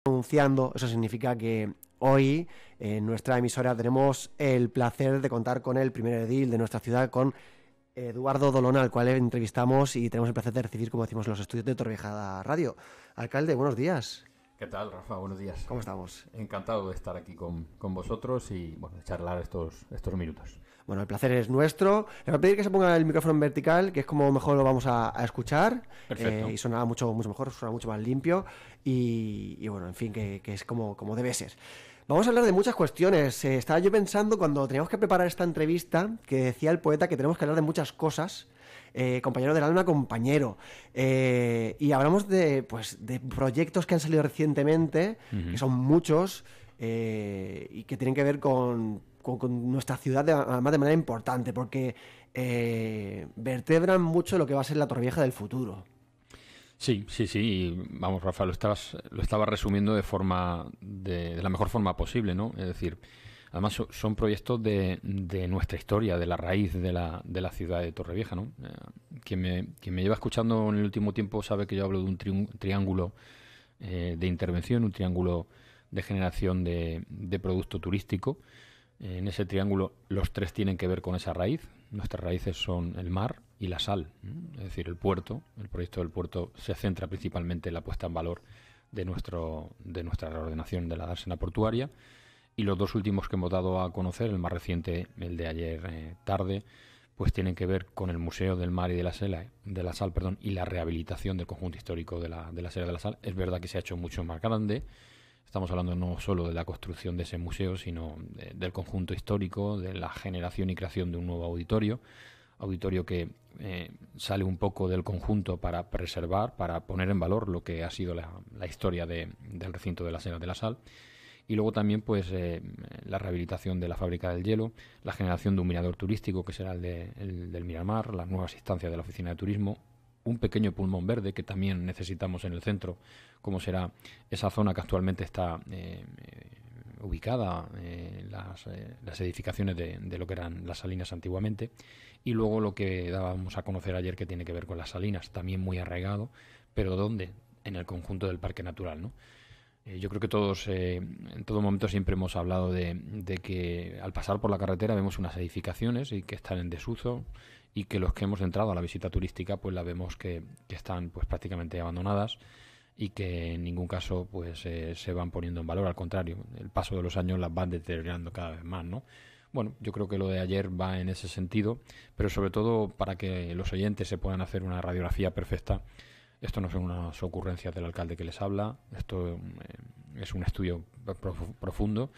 Anunciando, eso significa que hoy en nuestra emisora tenemos el placer de contar con el primer edil de nuestra ciudad, con Eduardo Dolona, al cual entrevistamos y tenemos el placer de recibir, como decimos, en los estudios de Torrevieja Radio. Alcalde, buenos días. ¿Qué tal, Rafa? Buenos días. ¿Cómo estamos? Encantado de estar aquí con vosotros y bueno, de charlar estos minutos. Bueno, el placer es nuestro. Le voy a pedir que se ponga el micrófono en vertical, que es como mejor lo vamos a escuchar. Perfecto. Y suena mucho mejor, suena mucho más limpio. Y bueno, en fin, que es como debe ser. Vamos a hablar de muchas cuestiones. Estaba yo pensando cuando teníamos que preparar esta entrevista, que decía el poeta que tenemos que hablar de muchas cosas. Compañero del alma, compañero. Y hablamos de proyectos que han salido recientemente, que son muchos, y que tienen que ver con nuestra ciudad, además de manera importante, porque vertebran mucho lo que va a ser la Torrevieja del futuro. Sí. Vamos, Rafa, lo estaba resumiendo de la mejor forma posible, ¿no? Es decir, además son proyectos de nuestra historia, de la raíz de la ciudad de Torrevieja, ¿no? Quien me lleva escuchando en el último tiempo sabe que yo hablo de un triángulo de intervención, un triángulo de generación de producto turístico. En ese triángulo los tres tienen que ver con esa raíz. Nuestras raíces son el mar y la sal, es decir, el puerto. El proyecto del puerto se centra principalmente en la puesta en valor de nuestra reordenación de la dársena portuaria. Y los dos últimos que hemos dado a conocer, el más reciente, el de ayer tarde, pues tienen que ver con el Museo del Mar y de la Sal, y la rehabilitación del conjunto histórico de la Sela de la Sal. Es verdad que se ha hecho mucho más grande. Estamos hablando no solo de la construcción de ese museo, sino del conjunto histórico, de la generación y creación de un nuevo auditorio que sale un poco del conjunto para preservar, para poner en valor lo que ha sido la historia del recinto de la Sela de la Sal. Y luego también pues la rehabilitación de la fábrica del hielo, la generación de un mirador turístico que será el del Miramar, las nuevas instancias de la oficina de turismo, un pequeño pulmón verde que también necesitamos en el centro, como será esa zona que actualmente está ubicada las edificaciones de lo que eran las salinas antiguamente, y luego lo que dábamos a conocer ayer que tiene que ver con las salinas, también muy arraigado, pero ¿dónde? En el conjunto del Parque Natural, ¿no? Yo creo que todos en todo momento siempre hemos hablado de que al pasar por la carretera vemos unas edificaciones y que están en desuso, y que los que hemos entrado a la visita turística pues la vemos que están pues prácticamente abandonadas y que en ningún caso pues se van poniendo en valor. Al contrario, el paso de los años las van deteriorando cada vez más, ¿no? Bueno, yo creo que lo de ayer va en ese sentido, pero sobre todo para que los oyentes se puedan hacer una radiografía perfecta. Esto no son unas ocurrencias del alcalde que les habla, esto es un estudio profundo,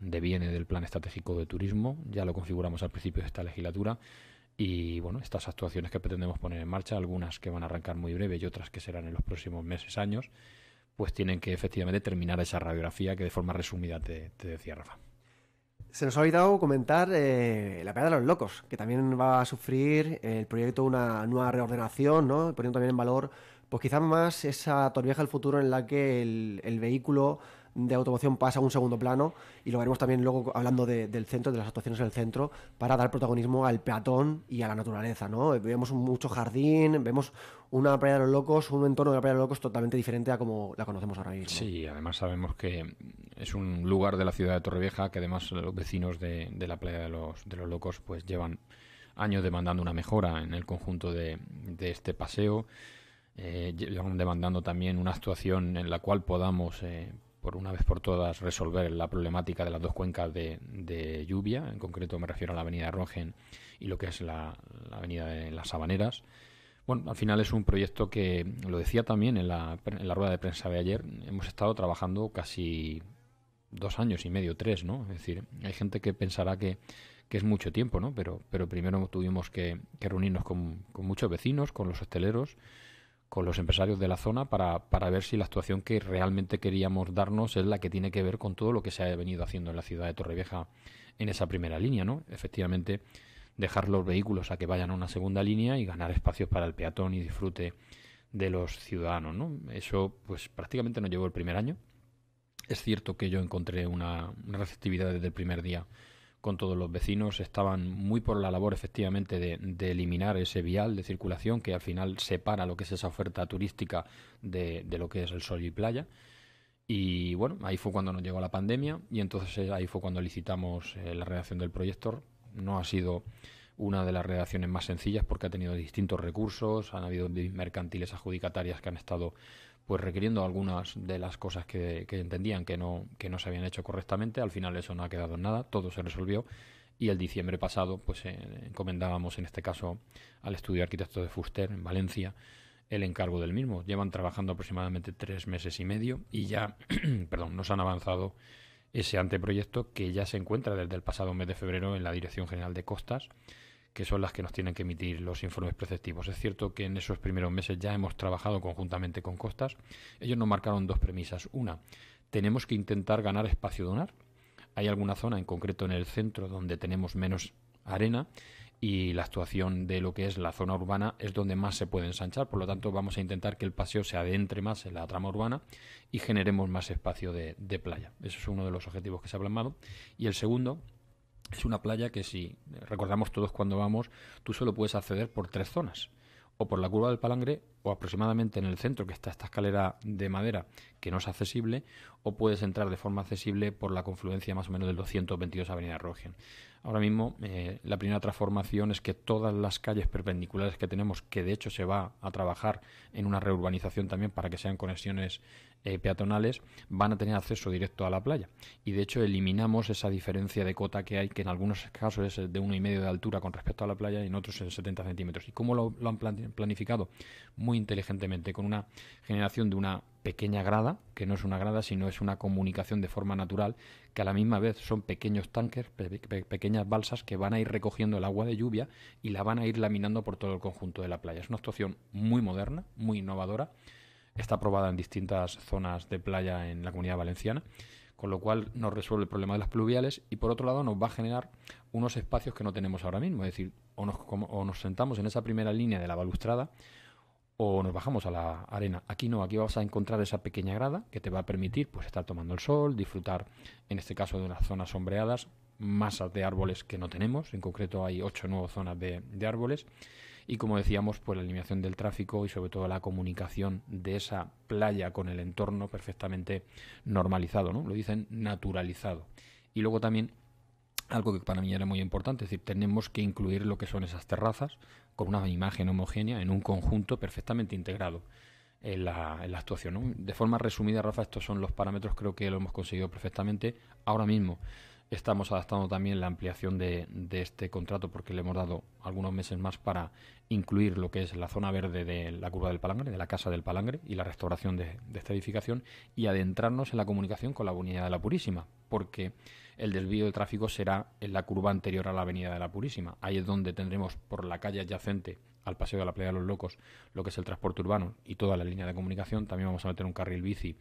deviene del Plan Estratégico de Turismo, ya lo configuramos al principio de esta legislatura, y bueno, estas actuaciones que pretendemos poner en marcha, algunas que van a arrancar muy breve y otras que serán en los próximos meses, años, pues tienen que efectivamente terminar esa radiografía que de forma resumida te decía Rafa. Se nos ha olvidado comentar la Playa de los Locos, que también va a sufrir el proyecto una nueva reordenación, ¿no? Poniendo también en valor, pues quizás más esa Torrevieja del futuro en la que el vehículo de automoción pasa a un segundo plano, y lo veremos también luego hablando del centro, de las actuaciones del centro, para dar protagonismo al peatón y a la naturaleza, ¿no? Vemos mucho jardín, vemos una Playa de los Locos, un entorno de la Playa de los Locos totalmente diferente a como la conocemos ahora mismo. Sí, además sabemos que es un lugar de la ciudad de Torrevieja que además los vecinos de la Playa de los Locos pues llevan años demandando una mejora en el conjunto de este paseo. Llevan demandando también una actuación en la cual podamos por una vez por todas resolver la problemática de las dos cuencas de lluvia. En concreto me refiero a la avenida Rongen y lo que es la avenida de las Sabaneras. Bueno, al final es un proyecto que, lo decía también en la rueda de prensa de ayer, hemos estado trabajando casi 2 años y medio, 3, ¿no? Es decir, hay gente que pensará que es mucho tiempo, ¿no? Pero primero tuvimos que reunirnos con muchos vecinos, con los hosteleros, con los empresarios de la zona para ver si la actuación que realmente queríamos darnos es la que tiene que ver con todo lo que se ha venido haciendo en la ciudad de Torrevieja en esa primera línea, ¿no? Efectivamente, dejar los vehículos a que vayan a una segunda línea y ganar espacios para el peatón y disfrute de los ciudadanos, ¿no? Eso pues prácticamente nos llevó el primer año. Es cierto que yo encontré una receptividad desde el primer día con todos los vecinos, estaban muy por la labor efectivamente de eliminar ese vial de circulación que al final separa lo que es esa oferta turística de lo que es el sol y playa. Y bueno, ahí fue cuando nos llegó la pandemia y entonces ahí fue cuando licitamos la redacción del proyecto. No ha sido una de las redacciones más sencillas porque ha tenido distintos recursos, han habido mercantiles adjudicatarias que han estado pues requiriendo algunas de las cosas que entendían que no se habían hecho correctamente. Al final eso no ha quedado en nada, todo se resolvió y el diciembre pasado pues encomendábamos en este caso al estudio de arquitectos de Fuster en Valencia el encargo del mismo. Llevan trabajando aproximadamente 3 meses y medio y ya perdón, nos han avanzado ese anteproyecto que ya se encuentra desde el pasado mes de febrero en la Dirección General de Costas, que son las que nos tienen que emitir los informes preceptivos. Es cierto que en esos primeros meses ya hemos trabajado conjuntamente con Costas. Ellos nos marcaron 2 premisas. Una, tenemos que intentar ganar espacio donar. Hay alguna zona, en concreto en el centro, donde tenemos menos arena y la actuación de lo que es la zona urbana es donde más se puede ensanchar. Por lo tanto, vamos a intentar que el paseo se adentre más en la trama urbana y generemos más espacio de playa. Eso es uno de los objetivos que se ha plasmado. Y el segundo es una playa que, si recordamos todos cuando vamos, tú solo puedes acceder por 3 zonas. O por la curva del Palangre, o aproximadamente en el centro, que está esta escalera de madera que no es accesible, o puedes entrar de forma accesible por la confluencia más o menos del 222 Avenida Rogen. Ahora mismo la primera transformación es que todas las calles perpendiculares que tenemos, que de hecho se va a trabajar en una reurbanización también para que sean conexiones peatonales, van a tener acceso directo a la playa. Y de hecho eliminamos esa diferencia de cota que hay, que en algunos casos es de 1,5 de altura con respecto a la playa y en otros es de 70 centímetros. ¿Y cómo lo han planificado? Muy inteligentemente, con una generación de una pequeña grada, que no es una grada, sino es una comunicación de forma natural, que a la misma vez son pequeños tanques, pequeñas balsas que van a ir recogiendo el agua de lluvia y la van a ir laminando por todo el conjunto de la playa. Es una actuación muy moderna, muy innovadora. Está aprobada en distintas zonas de playa en la Comunidad Valenciana, con lo cual nos resuelve el problema de las pluviales y por otro lado nos va a generar unos espacios que no tenemos ahora mismo. Es decir, o nos sentamos en esa primera línea de la balustrada o nos bajamos a la arena. Aquí no, aquí vas a encontrar esa pequeña grada que te va a permitir pues estar tomando el sol, disfrutar en este caso de unas zonas sombreadas, masas de árboles que no tenemos, en concreto hay 8 nuevas zonas de árboles y como decíamos pues la eliminación del tráfico y sobre todo la comunicación de esa playa con el entorno perfectamente normalizado, ¿no? Lo dicen naturalizado. Y luego también algo que para mí era muy importante, es decir, tenemos que incluir lo que son esas terrazas con una imagen homogénea en un conjunto perfectamente integrado en la actuación, ¿no? De forma resumida, Rafa, estos son los parámetros, creo que lo hemos conseguido perfectamente. Ahora mismo estamos adaptando también la ampliación de este contrato porque le hemos dado algunos meses más para incluir lo que es la zona verde de la curva del Palangre, de la Casa del Palangre y la restauración de esta edificación y adentrarnos en la comunicación con la Avenida de la Purísima, porque el desvío de tráfico será en la curva anterior a la Avenida de la Purísima. Ahí es donde tendremos por la calle adyacente al paseo de la Playa de los Locos lo que es el transporte urbano y toda la línea de comunicación. También vamos a meter un carril bici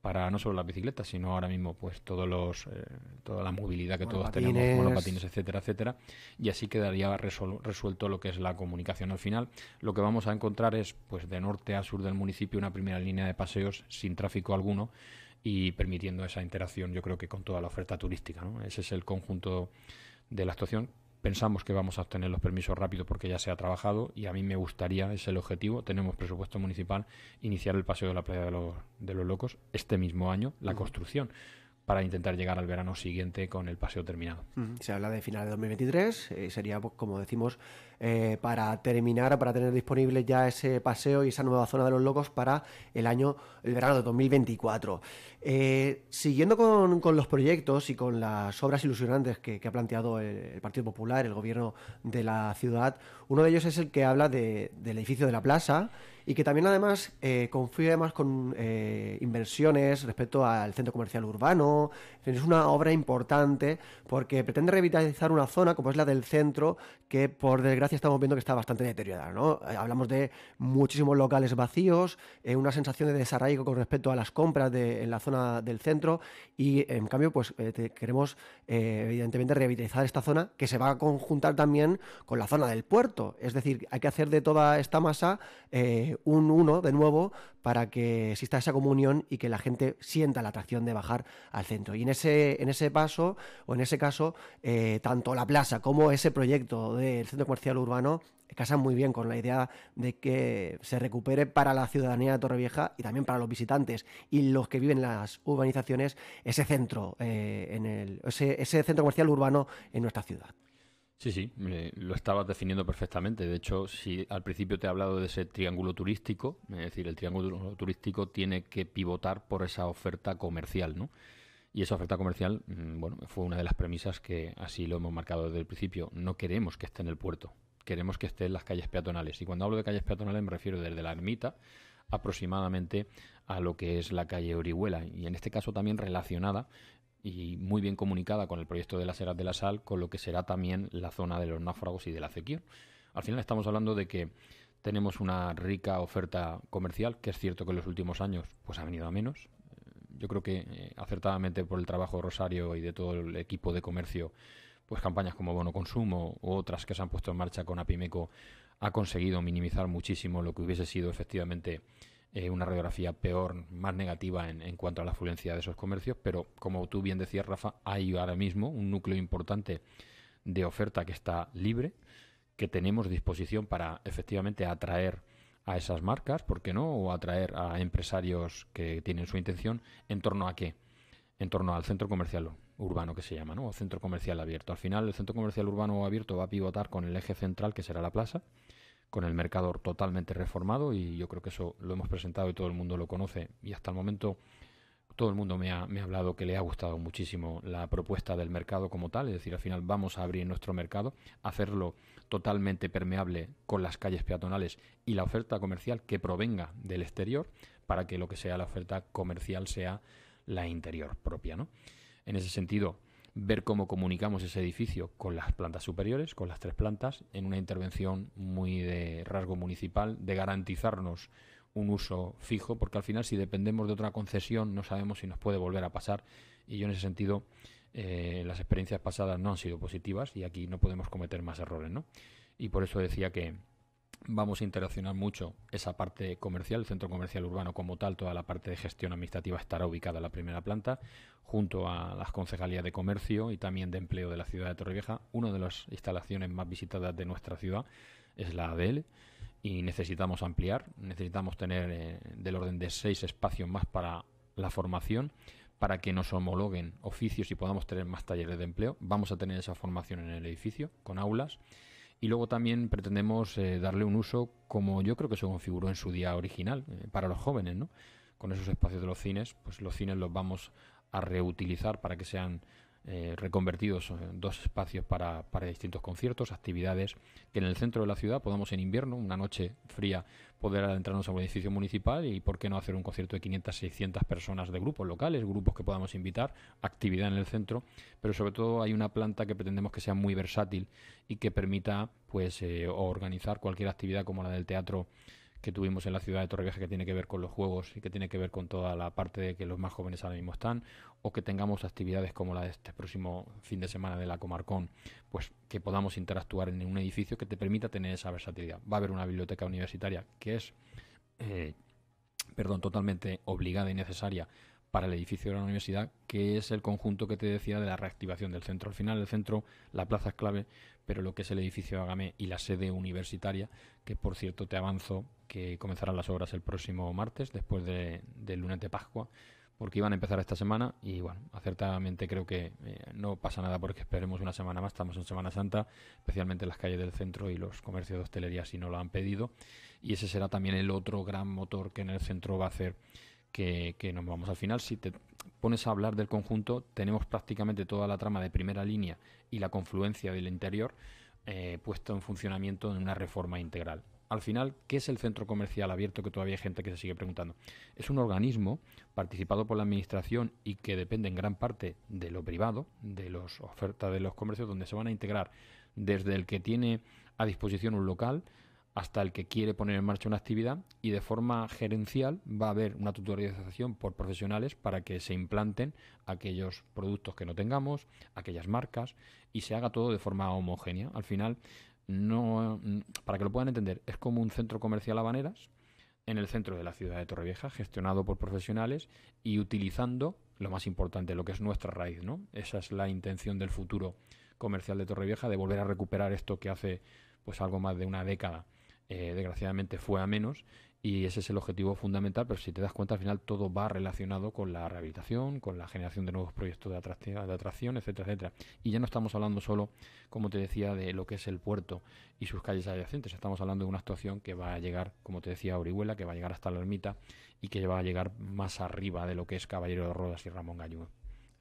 para no solo las bicicletas, sino ahora mismo pues toda la movilidad que todos tenemos, monopatines, etcétera, etcétera, y así quedaría resuelto lo que es la comunicación. Al final, lo que vamos a encontrar es pues de norte a sur del municipio una primera línea de paseos sin tráfico alguno y permitiendo esa interacción, yo creo que con toda la oferta turística, ¿no? Ese es el conjunto de la actuación. Pensamos que vamos a obtener los permisos rápido porque ya se ha trabajado y a mí me gustaría, es el objetivo, tenemos presupuesto municipal, iniciar el paseo de la Playa de los Locos este mismo año, la construcción, para intentar llegar al verano siguiente con el paseo terminado. Se habla de final de 2023, sería, pues, como decimos, para terminar, para tener disponible ya ese paseo y esa nueva zona de los Locos para el verano de 2024. Siguiendo con los proyectos y con las obras ilusionantes que ha planteado el Partido Popular, el gobierno de la ciudad, uno de ellos es el que habla del edificio de la Plaza y que también además confía además con inversiones respecto al centro comercial urbano. Es una obra importante porque pretende revitalizar una zona como es la del centro que por desgracia estamos viendo que está bastante deteriorada, ¿no? Hablamos de muchísimos locales vacíos, una sensación de desarraigo con respecto a las compras en la zona del centro y en cambio pues queremos evidentemente revitalizar esta zona que se va a conjuntar también con la zona del puerto. Es decir, hay que hacer de toda esta masa un uno de nuevo para que exista esa comunión y que la gente sienta la atracción de bajar al centro. Y en ese paso, o en ese caso, tanto la plaza como ese proyecto del centro comercial urbano casan muy bien con la idea de que se recupere para la ciudadanía de Torrevieja y también para los visitantes y los que viven en las urbanizaciones ese centro, ese centro comercial urbano en nuestra ciudad. Sí, sí, lo estabas definiendo perfectamente. De hecho, si al principio te he hablado de ese triángulo turístico, es decir, el triángulo turístico tiene que pivotar por esa oferta comercial, ¿no? Y esa oferta comercial, bueno, fue una de las premisas que así lo hemos marcado desde el principio. No queremos que esté en el puerto, queremos que esté en las calles peatonales. Y cuando hablo de calles peatonales me refiero desde la Ermita aproximadamente a lo que es la calle Orihuela. Y en este caso también relacionada y muy bien comunicada con el proyecto de las Eras de la Sal, con lo que será también la zona de los náufragos y de la Acequier. Al final estamos hablando de que tenemos una rica oferta comercial, que es cierto que en los últimos años pues ha venido a menos. Yo creo que acertadamente por el trabajo de Rosario y de todo el equipo de comercio, pues campañas como Bono Consumo u otras que se han puesto en marcha con Apimeco ha conseguido minimizar muchísimo lo que hubiese sido efectivamente una radiografía peor, más negativa en cuanto a la afluencia de esos comercios, pero como tú bien decías, Rafa, hay ahora mismo un núcleo importante de oferta que está libre, que tenemos disposición para efectivamente atraer a esas marcas, ¿por qué no? O atraer a empresarios que tienen su intención, ¿en torno a qué? En torno al centro comercial urbano que se llama, ¿no? O centro comercial abierto. Al final el centro comercial urbano o abierto va a pivotar con el eje central que será la plaza, con el mercado totalmente reformado, y yo creo que eso lo hemos presentado y todo el mundo lo conoce, y hasta el momento todo el mundo me ha hablado que le ha gustado muchísimo la propuesta del mercado como tal, es decir, al final vamos a abrir nuestro mercado, hacerlo totalmente permeable con las calles peatonales y la oferta comercial que provenga del exterior, para que lo que sea la oferta comercial sea la interior propia, ¿no? En ese sentido, ver cómo comunicamos ese edificio con las plantas superiores, con las 3 plantas, en una intervención muy de rasgo municipal, de garantizarnos un uso fijo, porque al final si dependemos de otra concesión no sabemos si nos puede volver a pasar, y yo en ese sentido las experiencias pasadas no han sido positivas y aquí no podemos cometer más errores, ¿no? Y por eso decía que vamos a interaccionar mucho esa parte comercial, el centro comercial urbano como tal, toda la parte de gestión administrativa estará ubicada en la primera planta, junto a las concejalías de comercio y también de empleo de la ciudad de Torrevieja. Una de las instalaciones más visitadas de nuestra ciudad es la ADL y necesitamos ampliar, necesitamos tener del orden de 6 espacios más para la formación, para que nos homologuen oficios y podamos tener más talleres de empleo. Vamos a tener esa formación en el edificio, con aulas. Y luego también pretendemos darle un uso como yo creo que se configuró en su día original, para los jóvenes, ¿no? Con esos espacios de los cines, pues los cines los vamos a reutilizar para que sean reconvertidos en 2 espacios para distintos conciertos, actividades, que en el centro de la ciudad podamos en invierno, una noche fría, poder adentrarnos a un edificio municipal y por qué no hacer un concierto de 500, 600 personas de grupos locales, grupos que podamos invitar, actividad en el centro, pero sobre todo hay una planta que pretendemos que sea muy versátil y que permita pues organizar cualquier actividad como la del teatro que tuvimos en la ciudad de Torrevieja, que tiene que ver con los juegos y que tiene que ver con toda la parte de que los más jóvenes ahora mismo están, o que tengamos actividades como la de este próximo fin de semana de la Comarcón, pues que podamos interactuar en un edificio que te permita tener esa versatilidad. Va a haber una biblioteca universitaria que es totalmente obligada y necesaria para el edificio de la universidad, que es el conjunto que te decía de la reactivación del centro. Al final el centro, la plaza es clave, pero lo que es el edificio de Agame y la sede universitaria, que por cierto te avanzo que comenzarán las obras el próximo martes, después del lunes de Pascua, porque iban a empezar esta semana y bueno, acertadamente creo que no pasa nada porque esperemos una semana más, estamos en Semana Santa, especialmente en las calles del centro y los comercios de hostelería si no lo han pedido, y ese será también el otro gran motor que en el centro va a hacer que nos vamos. Al final, si te pones a hablar del conjunto, tenemos prácticamente toda la trama de primera línea y la confluencia del interior puesto en funcionamiento en una reforma integral. Al final, ¿qué es el centro comercial abierto? Que todavía hay gente que se sigue preguntando. Es un organismo participado por la administración y que depende en gran parte de lo privado, de las ofertas de los comercios, donde se van a integrar desde el que tiene a disposición un local hasta el que quiere poner en marcha una actividad, y de forma gerencial va a haber una tutorialización por profesionales para que se implanten aquellos productos que no tengamos, aquellas marcas, y se haga todo de forma homogénea. Al final, no, para que lo puedan entender, es como un centro comercial Habaneras, en el centro de la ciudad de Torrevieja, gestionado por profesionales y utilizando lo más importante, lo que es nuestra raíz, ¿no? Esa es la intención del futuro comercial de Torrevieja, de volver a recuperar esto que hace pues algo más de una década, desgraciadamente fue a menos, y ese es el objetivo fundamental. Pero si te das cuenta, al final todo va relacionado con la rehabilitación, con la generación de nuevos proyectos de atracción, etcétera, etcétera. Y ya no estamos hablando solo, como te decía, de lo que es el puerto y sus calles adyacentes. Estamos hablando de una actuación que va a llegar, como te decía, a Orihuela, que va a llegar hasta la ermita y que va a llegar más arriba de lo que es Caballero de Rodas y Ramón Gallú,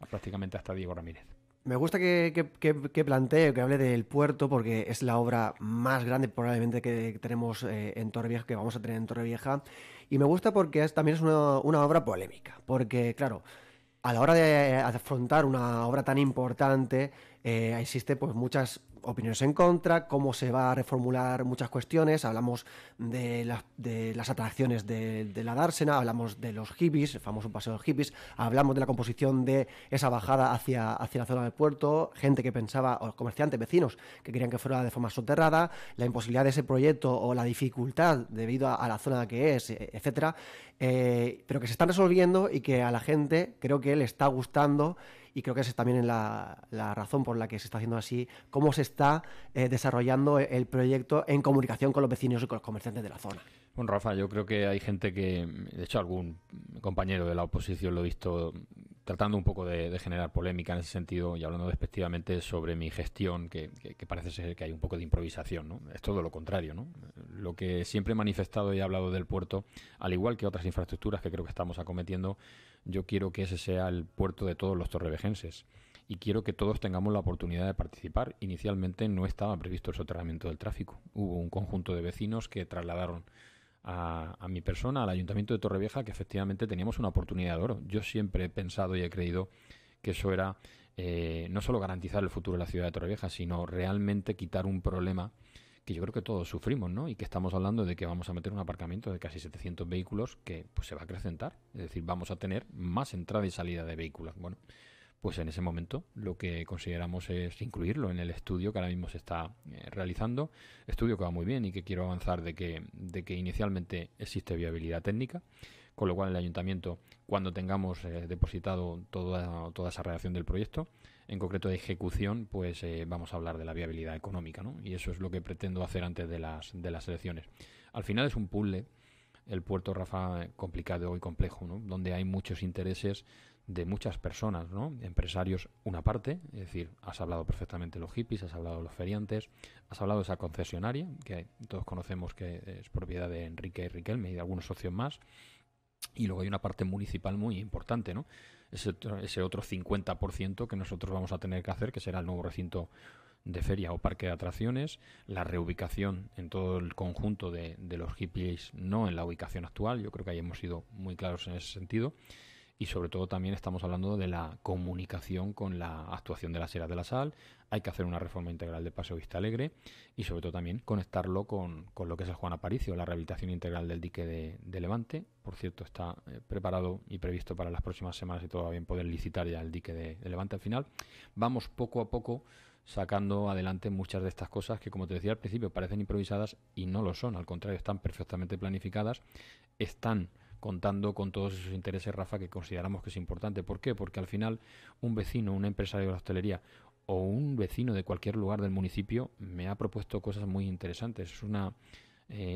prácticamente hasta Diego Ramírez. Me gusta que plantee, que hable del puerto, porque es la obra más grande probablemente que tenemos en Torrevieja, que vamos a tener en Torrevieja. Y me gusta porque también es una obra polémica, porque claro, a la hora de afrontar una obra tan importante, existe pues muchas opiniones en contra, cómo se va a reformular muchas cuestiones. Hablamos de las atracciones de la dársena, hablamos de los hippies, el famoso paseo de los hippies, hablamos de la composición de esa bajada hacia la zona del puerto, gente que pensaba, o comerciantes, vecinos, que querían que fuera de forma soterrada, la imposibilidad de ese proyecto o la dificultad debido a la zona que es, etcétera, pero que se están resolviendo y que a la gente creo que le está gustando. Y creo que esa es también la razón por la que se está haciendo así, cómo se está desarrollando el proyecto en comunicación con los vecinos y con los comerciantes de la zona. Bueno, Rafa, yo creo que hay gente que, de hecho, algún compañero de la oposición lo he visto tratando un poco de generar polémica en ese sentido y hablando despectivamente sobre mi gestión, que parece ser que hay un poco de improvisación, ¿no? Es todo lo contrario, ¿no? Lo que siempre he manifestado y he hablado del puerto, al igual que otras infraestructuras que creo que estamos acometiendo, yo quiero que ese sea el puerto de todos los torrevejenses y quiero que todos tengamos la oportunidad de participar. Inicialmente no estaba previsto el soterramiento del tráfico. Hubo un conjunto de vecinos que trasladaron a mi persona, al Ayuntamiento de Torrevieja, que efectivamente teníamos una oportunidad de oro. Yo siempre he pensado y he creído que eso era no solo garantizar el futuro de la ciudad de Torrevieja, sino realmente quitar un problema que yo creo que todos sufrimos, ¿no? Y que estamos hablando de que vamos a meter un aparcamiento de casi 700 vehículos que pues se va a acrecentar. Es decir, vamos a tener más entrada y salida de vehículos. Bueno, pues en ese momento lo que consideramos es incluirlo en el estudio que ahora mismo se está realizando, estudio que va muy bien y que quiero avanzar de que inicialmente existe viabilidad técnica, con lo cual el ayuntamiento, cuando tengamos depositado toda esa redacción del proyecto, en concreto de ejecución, pues vamos a hablar de la viabilidad económica, ¿no? Y eso es lo que pretendo hacer antes de las elecciones. Al final es un puzzle, el puerto, Rafa, complicado y complejo, ¿no? Donde hay muchos intereses de muchas personas, ¿no? Empresarios, una parte, es decir, has hablado perfectamente de los hippies, has hablado de los feriantes, has hablado de esa concesionaria, que todos conocemos que es propiedad de Enrique Riquelme y de algunos socios más, y luego hay una parte municipal muy importante, ¿no? Ese otro 50% que nosotros vamos a tener que hacer, que será el nuevo recinto de feria o parque de atracciones, la reubicación en todo el conjunto de los hippies, no en la ubicación actual. Yo creo que ahí hemos sido muy claros en ese sentido. Y sobre todo también estamos hablando de la comunicación con la actuación de las Eras de la Sal. Hay que hacer una reforma integral de Paseo Vista Alegre y sobre todo también conectarlo con lo que es el Juan Aparicio, la rehabilitación integral del dique de Levante. Por cierto, está preparado y previsto para las próximas semanas y todo va bien poder licitar ya el dique de Levante al final. Vamos poco a poco sacando adelante muchas de estas cosas que, como te decía al principio, parecen improvisadas y no lo son. Al contrario, están perfectamente planificadas, están contando con todos esos intereses, Rafa, que consideramos que es importante. ¿Por qué? Porque al final un vecino, un empresario de la hostelería o un vecino de cualquier lugar del municipio me ha propuesto cosas muy interesantes. Es una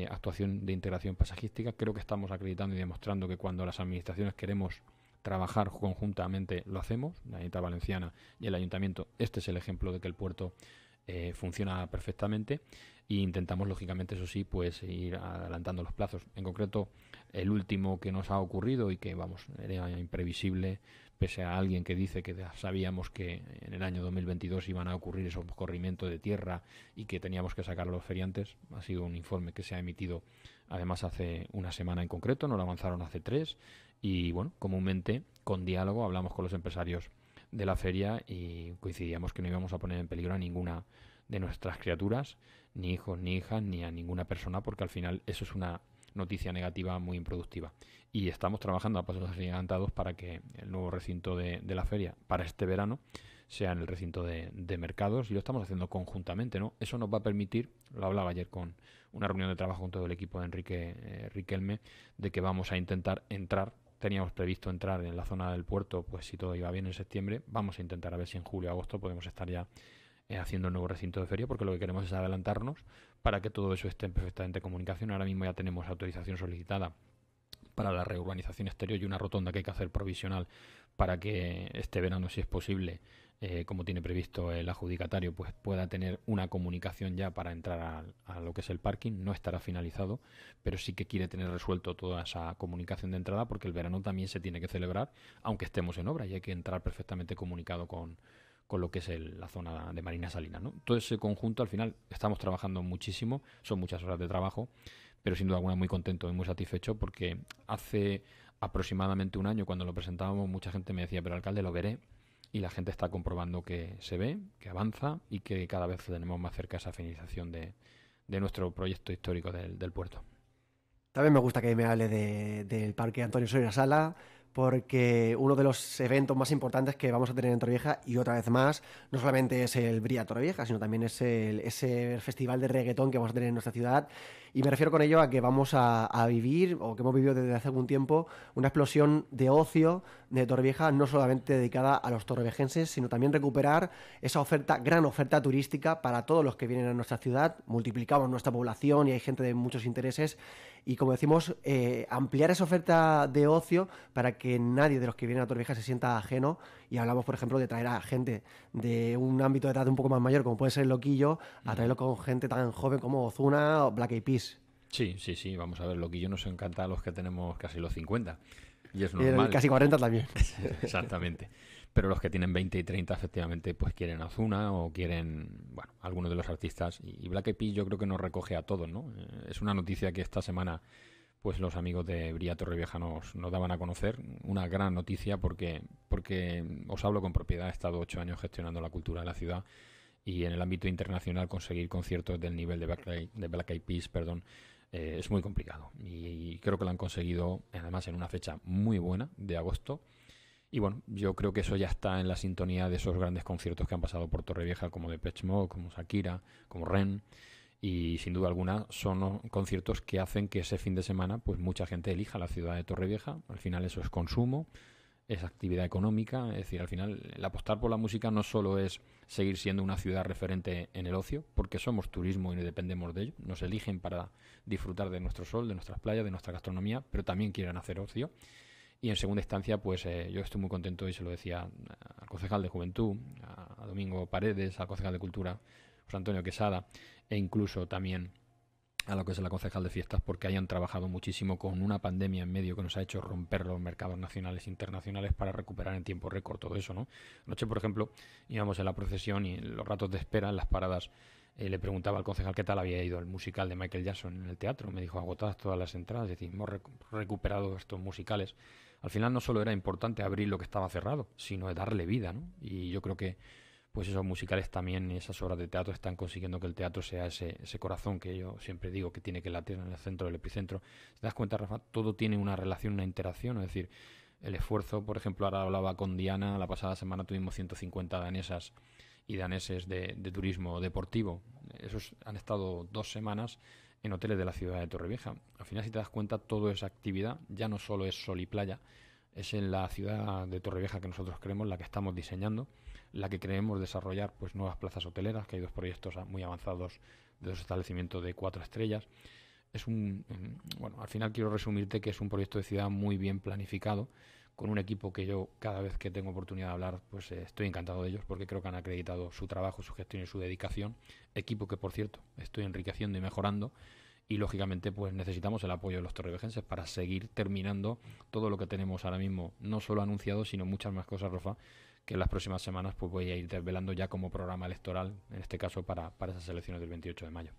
actuación de integración pasajística. Creo que estamos acreditando y demostrando que cuando las administraciones queremos trabajar conjuntamente lo hacemos. La Unidad Valenciana y el Ayuntamiento, este es el ejemplo de que el puerto funciona perfectamente e intentamos, lógicamente, eso sí, pues ir adelantando los plazos. En concreto, el último que nos ha ocurrido y que, vamos, era imprevisible, pese a alguien que dice que sabíamos que en el año 2022 iban a ocurrir esos corrimientos de tierra y que teníamos que sacar a los feriantes. Ha sido un informe que se ha emitido, además, hace una semana en concreto, nos lo avanzaron hace 3, y, bueno, comúnmente, con diálogo, hablamos con los empresarios de la feria y coincidíamos que no íbamos a poner en peligro a ninguna de nuestras criaturas, ni hijos ni hijas, ni a ninguna persona, porque al final eso es una noticia negativa muy improductiva. Y estamos trabajando a pasos agigantados para que el nuevo recinto de la feria para este verano sea en el recinto de mercados, y lo estamos haciendo conjuntamente, ¿no? Eso nos va a permitir, lo hablaba ayer con una reunión de trabajo con todo el equipo de Enrique Riquelme, de que vamos a intentar entrar. Teníamos previsto entrar en la zona del puerto, pues si todo iba bien en septiembre. Vamos a intentar a ver si en julio o agosto podemos estar ya haciendo el nuevo recinto de feria, porque lo que queremos es adelantarnos para que todo eso esté en perfectamente comunicación. Ahora mismo ya tenemos autorización solicitada para la reurbanización exterior y una rotonda que hay que hacer provisional para que este verano, si es posible, como tiene previsto el adjudicatario, pues pueda tener una comunicación ya para entrar a lo que es el parking. No estará finalizado, pero sí que quiere tener resuelto toda esa comunicación de entrada, porque el verano también se tiene que celebrar, aunque estemos en obra, y hay que entrar perfectamente comunicado con lo que es la zona de Marina Salina, ¿no? Todo ese conjunto, al final, estamos trabajando muchísimo, son muchas horas de trabajo, pero sin duda alguna muy contento y muy satisfecho, porque hace aproximadamente un año, cuando lo presentábamos, mucha gente me decía, pero alcalde, lo veré, y la gente está comprobando que se ve, que avanza y que cada vez tenemos más cerca esa finalización de nuestro proyecto histórico del puerto. También me gusta que me hable del Parque Antonio Soria Sala, porque uno de los eventos más importantes que vamos a tener en Torrevieja, y otra vez más, no solamente es el Bria Torrevieja, sino también es ese festival de reggaetón que vamos a tener en nuestra ciudad. Y me refiero con ello a que vamos a vivir, o que hemos vivido desde hace algún tiempo, una explosión de ocio de Torrevieja, no solamente dedicada a los torrevejenses, sino también recuperar esa gran oferta turística para todos los que vienen a nuestra ciudad. Multiplicamos nuestra población y hay gente de muchos intereses, y como decimos, ampliar esa oferta de ocio para que nadie de los que vienen a Torrevieja se sienta ajeno. Y hablamos, por ejemplo, de traer a gente de un ámbito de edad un poco más mayor, como puede ser el Loquillo, a traerlo con gente tan joven como Ozuna o Black Eyed Peas. Sí, vamos a ver, Loquillo nos encanta a los que tenemos casi los 50, y es normal. Casi 40 también. Exactamente. Pero los que tienen 20 y 30 efectivamente pues quieren a Ozuna o quieren, bueno, algunos de los artistas. Y Black Eyed Peas yo creo que nos recoge a todos, ¿no? Es una noticia que esta semana pues los amigos de Bria Torrevieja nos daban a conocer. Una gran noticia porque os hablo con propiedad, he estado 8 años gestionando la cultura de la ciudad, y en el ámbito internacional conseguir conciertos del nivel de Black Eyed Peas, es muy complicado. Y creo que lo han conseguido, además en una fecha muy buena, de agosto. Y bueno, yo creo que eso ya está en la sintonía de esos grandes conciertos que han pasado por Torrevieja, como Depeche Mode, como Shakira, como Ren. Y sin duda alguna son conciertos que hacen que ese fin de semana pues mucha gente elija la ciudad de Torrevieja. Al final eso es consumo, es actividad económica. Es decir, al final el apostar por la música no solo es seguir siendo una ciudad referente en el ocio, porque somos turismo y no dependemos de ello. Nos eligen para disfrutar de nuestro sol, de nuestras playas, de nuestra gastronomía, pero también quieren hacer ocio. Y en segunda instancia, pues yo estoy muy contento, y se lo decía al concejal de Juventud, a Domingo Paredes, al concejal de Cultura, José Antonio Quesada, e incluso también a lo que es la concejal de Fiestas, porque hayan trabajado muchísimo con una pandemia en medio que nos ha hecho romper los mercados nacionales e internacionales para recuperar en tiempo récord todo eso, ¿no? Anoche, por ejemplo, íbamos en la procesión y en los ratos de espera, en las paradas, le preguntaba al concejal qué tal había ido el musical de Michael Jackson en el teatro. Me dijo, agotadas todas las entradas. Es decir, hemos recuperado estos musicales. Al final no solo era importante abrir lo que estaba cerrado, sino de darle vida, ¿no? Y yo creo que pues esos musicales también, esas obras de teatro, están consiguiendo que el teatro sea ese corazón que yo siempre digo que tiene que latir en el centro del epicentro. Si te das cuenta, Rafa, todo tiene una relación, una interacción. Es decir, el esfuerzo, por ejemplo, ahora hablaba con Diana, la pasada semana tuvimos 150 danesas y daneses de turismo deportivo. Esos han estado 2 semanas en hoteles de la ciudad de Torrevieja. Al final, si te das cuenta, toda esa actividad ya no solo es sol y playa, es en la ciudad de Torrevieja que nosotros creemos, la que estamos diseñando, la que queremos desarrollar pues nuevas plazas hoteleras, que hay 2 proyectos muy avanzados de 2 establecimientos de 4 estrellas. Bueno, al final quiero resumirte que es un proyecto de ciudad muy bien planificado, con un equipo que yo cada vez que tengo oportunidad de hablar pues estoy encantado de ellos, porque creo que han acreditado su trabajo, su gestión y su dedicación. Equipo que, por cierto, estoy enriqueciendo y mejorando, y lógicamente pues necesitamos el apoyo de los torrevejenses para seguir terminando todo lo que tenemos ahora mismo, no solo anunciado, sino muchas más cosas, Rafa, que en las próximas semanas pues voy a ir desvelando ya como programa electoral, en este caso para esas elecciones del 28 de mayo.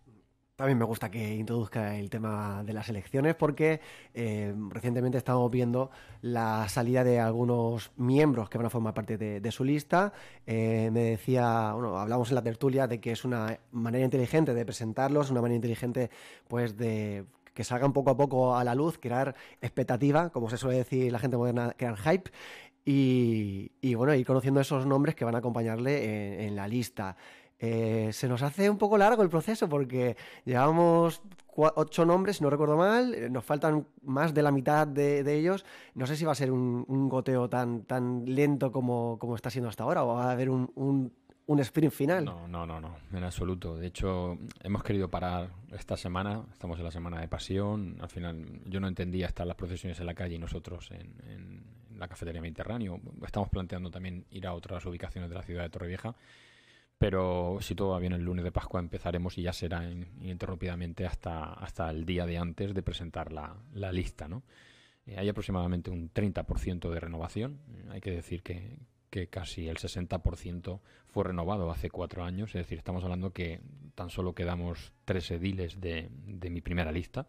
También me gusta que introduzca el tema de las elecciones, porque recientemente estamos viendo la salida de algunos miembros que van a formar parte de su lista. Me decía, bueno, hablamos en la tertulia de que es una manera inteligente de presentarlos, una manera inteligente pues de que salgan poco a poco a la luz, crear expectativa, como se suele decir la gente moderna, crear hype. Y bueno, ir conociendo esos nombres que van a acompañarle en la lista. Se nos hace un poco largo el proceso porque llevamos 8 nombres, si no recuerdo mal, nos faltan más de la mitad de ellos. No sé si va a ser un goteo tan lento como está siendo hasta ahora o va a haber un sprint final. No, en absoluto. De hecho, hemos querido parar esta semana, estamos en la semana de pasión. Al final, yo no entendía estar las procesiones en la calle y nosotros en la cafetería Mediterráneo. Estamos planteando también ir a otras ubicaciones de la ciudad de Torrevieja. Pero si todo va bien, el lunes de Pascua empezaremos y ya será ininterrumpidamente hasta el día de antes de presentar la lista, ¿no? Hay aproximadamente un 30% de renovación. Hay que decir que casi el 60% fue renovado hace 4 años. Es decir, estamos hablando que tan solo quedamos 3 ediles de mi primera lista.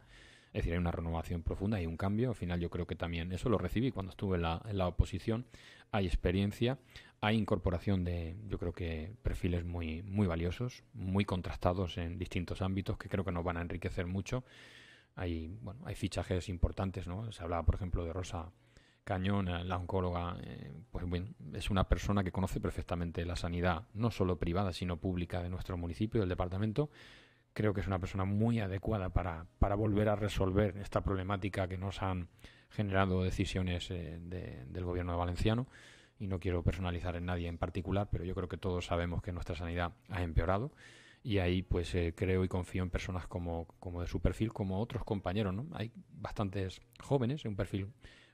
Es decir, hay una renovación profunda y un cambio. Al final yo creo que también eso lo recibí cuando estuve en la oposición. Hay experiencia, hay incorporación de, yo creo que perfiles muy, muy valiosos, muy contrastados en distintos ámbitos que creo que nos van a enriquecer mucho. Hay fichajes importantes, ¿no? Se hablaba, por ejemplo, de Rosa Cañón, la oncóloga. Pues bueno, es una persona que conoce perfectamente la sanidad, no solo privada, sino pública de nuestro municipio, del departamento. Creo que es una persona muy adecuada para volver a resolver esta problemática que nos han generado decisiones del gobierno valenciano. Y no quiero personalizar en nadie en particular, pero yo creo que todos sabemos que nuestra sanidad ha empeorado. Y ahí pues creo y confío en personas como de su perfil, como otros compañeros, ¿no? Hay bastantes jóvenes, un perfil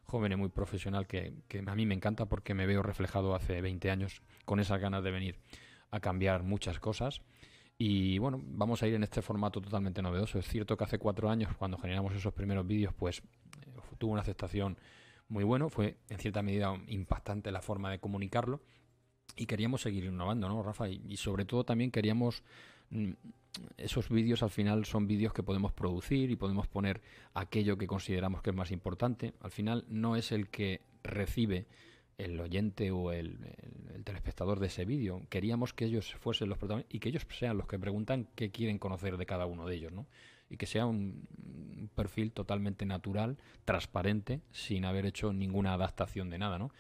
joven y muy profesional que a mí me encanta porque me veo reflejado hace 20 años con esas ganas de venir a cambiar muchas cosas. Y bueno, vamos a ir en este formato totalmente novedoso. Es cierto que hace 4 años, cuando generamos esos primeros vídeos, pues tuvo una aceptación muy buena. Fue en cierta medida impactante la forma de comunicarlo. Y queríamos seguir innovando, ¿no, Rafa? Y sobre todo también queríamos... esos vídeos al final son vídeos que podemos producir y podemos poner aquello que consideramos que es más importante. Al final no es el que recibe el oyente o el telespectador de ese vídeo. Queríamos que ellos fuesen los protagonistas y que ellos sean los que preguntan qué quieren conocer de cada uno de ellos, ¿no? Y que sea un perfil totalmente natural, transparente, sin haber hecho ninguna adaptación de nada, ¿no?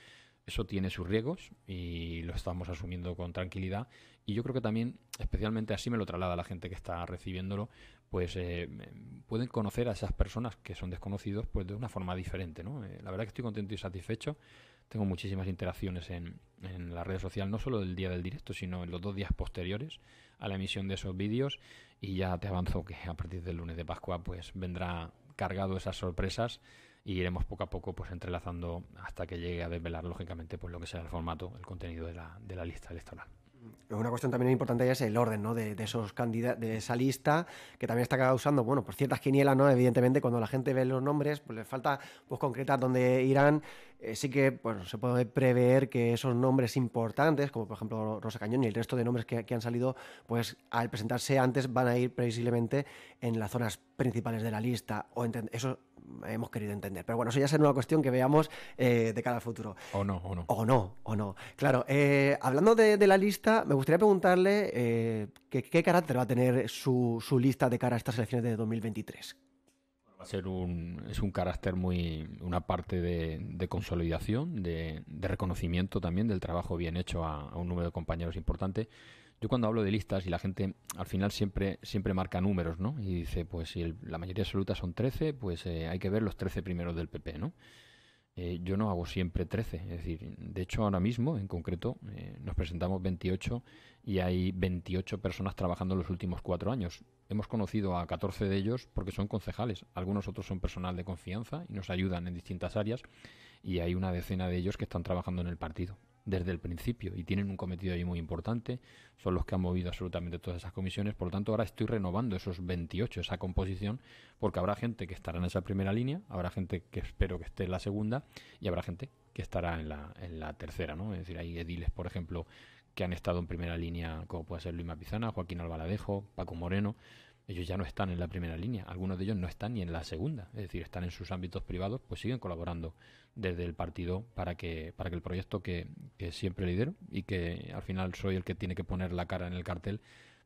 Eso tiene sus riesgos y lo estamos asumiendo con tranquilidad. Y yo creo que también, especialmente así me lo traslada la gente que está recibiéndolo, pues pueden conocer a esas personas que son desconocidos pues de una forma diferente, ¿no? La verdad que estoy contento y satisfecho. Tengo muchísimas interacciones en la red social, no solo del día del directo, sino en los 2 días posteriores a la emisión de esos vídeos. Y ya te avanzo que a partir del lunes de Pascua pues vendrá cargado esas sorpresas y iremos poco a poco pues entrelazando hasta que llegue a desvelar lógicamente pues lo que sea el formato, el contenido de la lista electoral. Una cuestión también importante es el orden, ¿no? de esos candidatos, de esa lista, que también está causando, bueno, pues ciertas quinielas, ¿no? Evidentemente, cuando la gente ve los nombres, pues les falta pues concretar dónde irán. Sí que, bueno, se puede prever que esos nombres importantes, como por ejemplo Rosa Cañón y el resto de nombres que han salido, pues al presentarse antes van a ir previsiblemente en las zonas principales de la lista. Eso hemos querido entender. Pero bueno, eso ya será una cuestión que veamos de cara al futuro. O no. O no. Claro, hablando de la lista, me gustaría preguntarle qué carácter va a tener su lista de cara a estas elecciones de 2023. Va a ser es un carácter una parte de consolidación, de reconocimiento también del trabajo bien hecho a un número de compañeros importante. Yo cuando hablo de listas y la gente al final siempre marca números, ¿no? Y dice, pues si la mayoría absoluta son 13, pues hay que ver los 13 primeros del PP, ¿no? Yo no hago siempre 13, es decir, de hecho ahora mismo en concreto nos presentamos 28 y hay 28 personas trabajando los últimos 4 años. Hemos conocido a 14 de ellos porque son concejales, algunos otros son personal de confianza y nos ayudan en distintas áreas y hay una decena de ellos que están trabajando en el partido desde el principio y tienen un cometido ahí muy importante, son los que han movido absolutamente todas esas comisiones, por lo tanto ahora estoy renovando esos 28, esa composición, porque habrá gente que estará en esa primera línea, habrá gente que espero que esté en la segunda y habrá gente que estará en la tercera, ¿no? Es decir, hay ediles, por ejemplo, que han estado en primera línea, como puede ser Luis Mapizana, Joaquín Albaladejo, Paco Moreno. Ellos ya no están en la primera línea, algunos de ellos no están ni en la segunda, es decir, están en sus ámbitos privados, pues siguen colaborando desde el partido para que el proyecto que siempre lidero y que al final soy el que tiene que poner la cara en el cartel,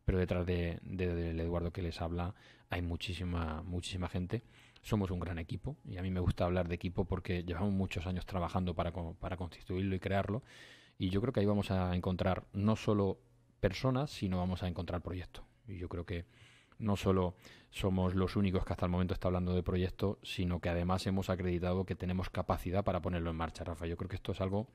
pero detrás del Eduardo que les habla hay muchísima gente. Somos un gran equipo y a mí me gusta hablar de equipo porque llevamos muchos años trabajando para constituirlo y crearlo, y yo creo que ahí vamos a encontrar no solo personas, sino vamos a encontrar proyectos. Y yo creo que no solo somos los únicos que hasta el momento está hablando de proyectos, sino que además hemos acreditado que tenemos capacidad para ponerlo en marcha, Rafa. Yo creo que esto es algo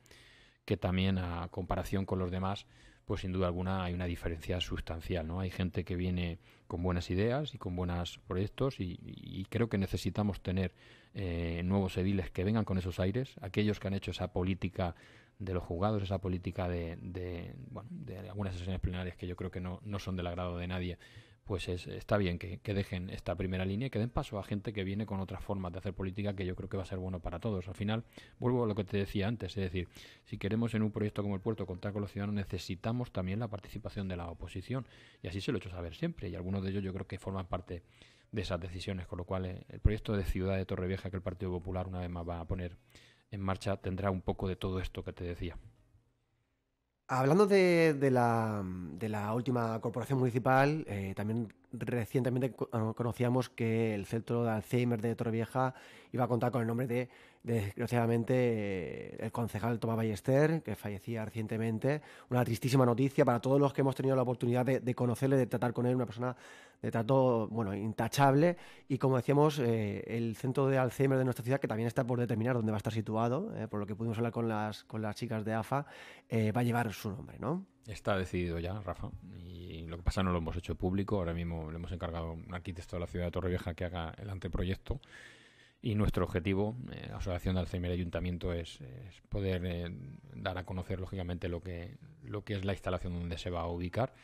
que también, a comparación con los demás, pues sin duda alguna hay una diferencia sustancial, ¿no? Hay gente que viene con buenas ideas y con buenos proyectos, y creo que necesitamos tener nuevos ediles que vengan con esos aires, aquellos que han hecho esa política de los juzgados, esa política de algunas sesiones plenarias que yo creo que no son del agrado de nadie. Pues está bien que dejen esta primera línea y que den paso a gente que viene con otras formas de hacer política, que yo creo que va a ser bueno para todos. Al final, vuelvo a lo que te decía antes, es decir, si queremos en un proyecto como el puerto contar con los ciudadanos, necesitamos también la participación de la oposición, y así se lo he hecho saber siempre, y algunos de ellos yo creo que forman parte de esas decisiones, con lo cual el proyecto de ciudad de Torrevieja que el Partido Popular una vez más va a poner en marcha tendrá un poco de todo esto que te decía. Hablando de la última corporación municipal, también recientemente conocíamos que el centro de Alzheimer de Torrevieja iba a contar con el nombre de desgraciadamente, el concejal Tomás Ballester, que fallecía recientemente. Una tristísima noticia para todos los que hemos tenido la oportunidad de conocerle, de tratar con él, una persona de trato, bueno, intachable. Y como decíamos, el centro de Alzheimer de nuestra ciudad, que también está por determinar dónde va a estar situado, por lo que pudimos hablar con las chicas de AFA, va a llevar su nombre, ¿no? Está decidido ya, Rafa, y lo que pasa no lo hemos hecho público. Ahora mismo le hemos encargado a un arquitecto de la ciudad de Torrevieja que haga el anteproyecto, y nuestro objetivo, la Asociación de Alzheimer Ayuntamiento, es poder dar a conocer, lógicamente, lo que es la instalación donde se va a ubicar.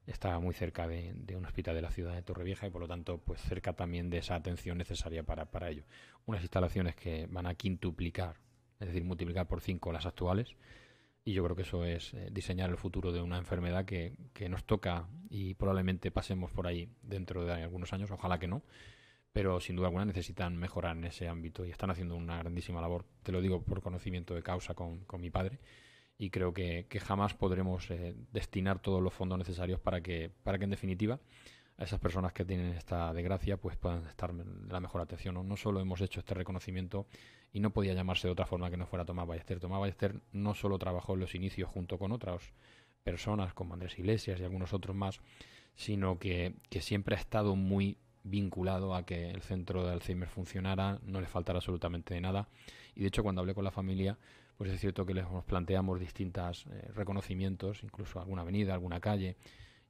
Está muy cerca de un hospital de la ciudad de Torrevieja y, por lo tanto, pues cerca también de esa atención necesaria para ello. Unas instalaciones que van a quintuplicar, es decir, multiplicar por 5 las actuales. Y yo creo que eso es diseñar el futuro de una enfermedad que nos toca, y probablemente pasemos por ahí dentro de algunos años, ojalá que no, pero sin duda alguna necesitan mejorar en ese ámbito y están haciendo una grandísima labor. Te lo digo por conocimiento de causa con mi padre, y creo que jamás podremos destinar todos los fondos necesarios para que en definitiva a esas personas que tienen esta desgracia pues puedan estar en la mejor atención, ¿no? No solo hemos hecho este reconocimiento, y no podía llamarse de otra forma que no fuera Tomás Ballester. Tomás Ballester no solo trabajó en los inicios junto con otras personas como Andrés Iglesias y algunos otros más, sino que siempre ha estado muy vinculado a que el centro de Alzheimer funcionara, no le faltara absolutamente de nada. Y de hecho, cuando hablé con la familia, pues es cierto que les planteamos distintos reconocimientos, incluso alguna avenida, alguna calle,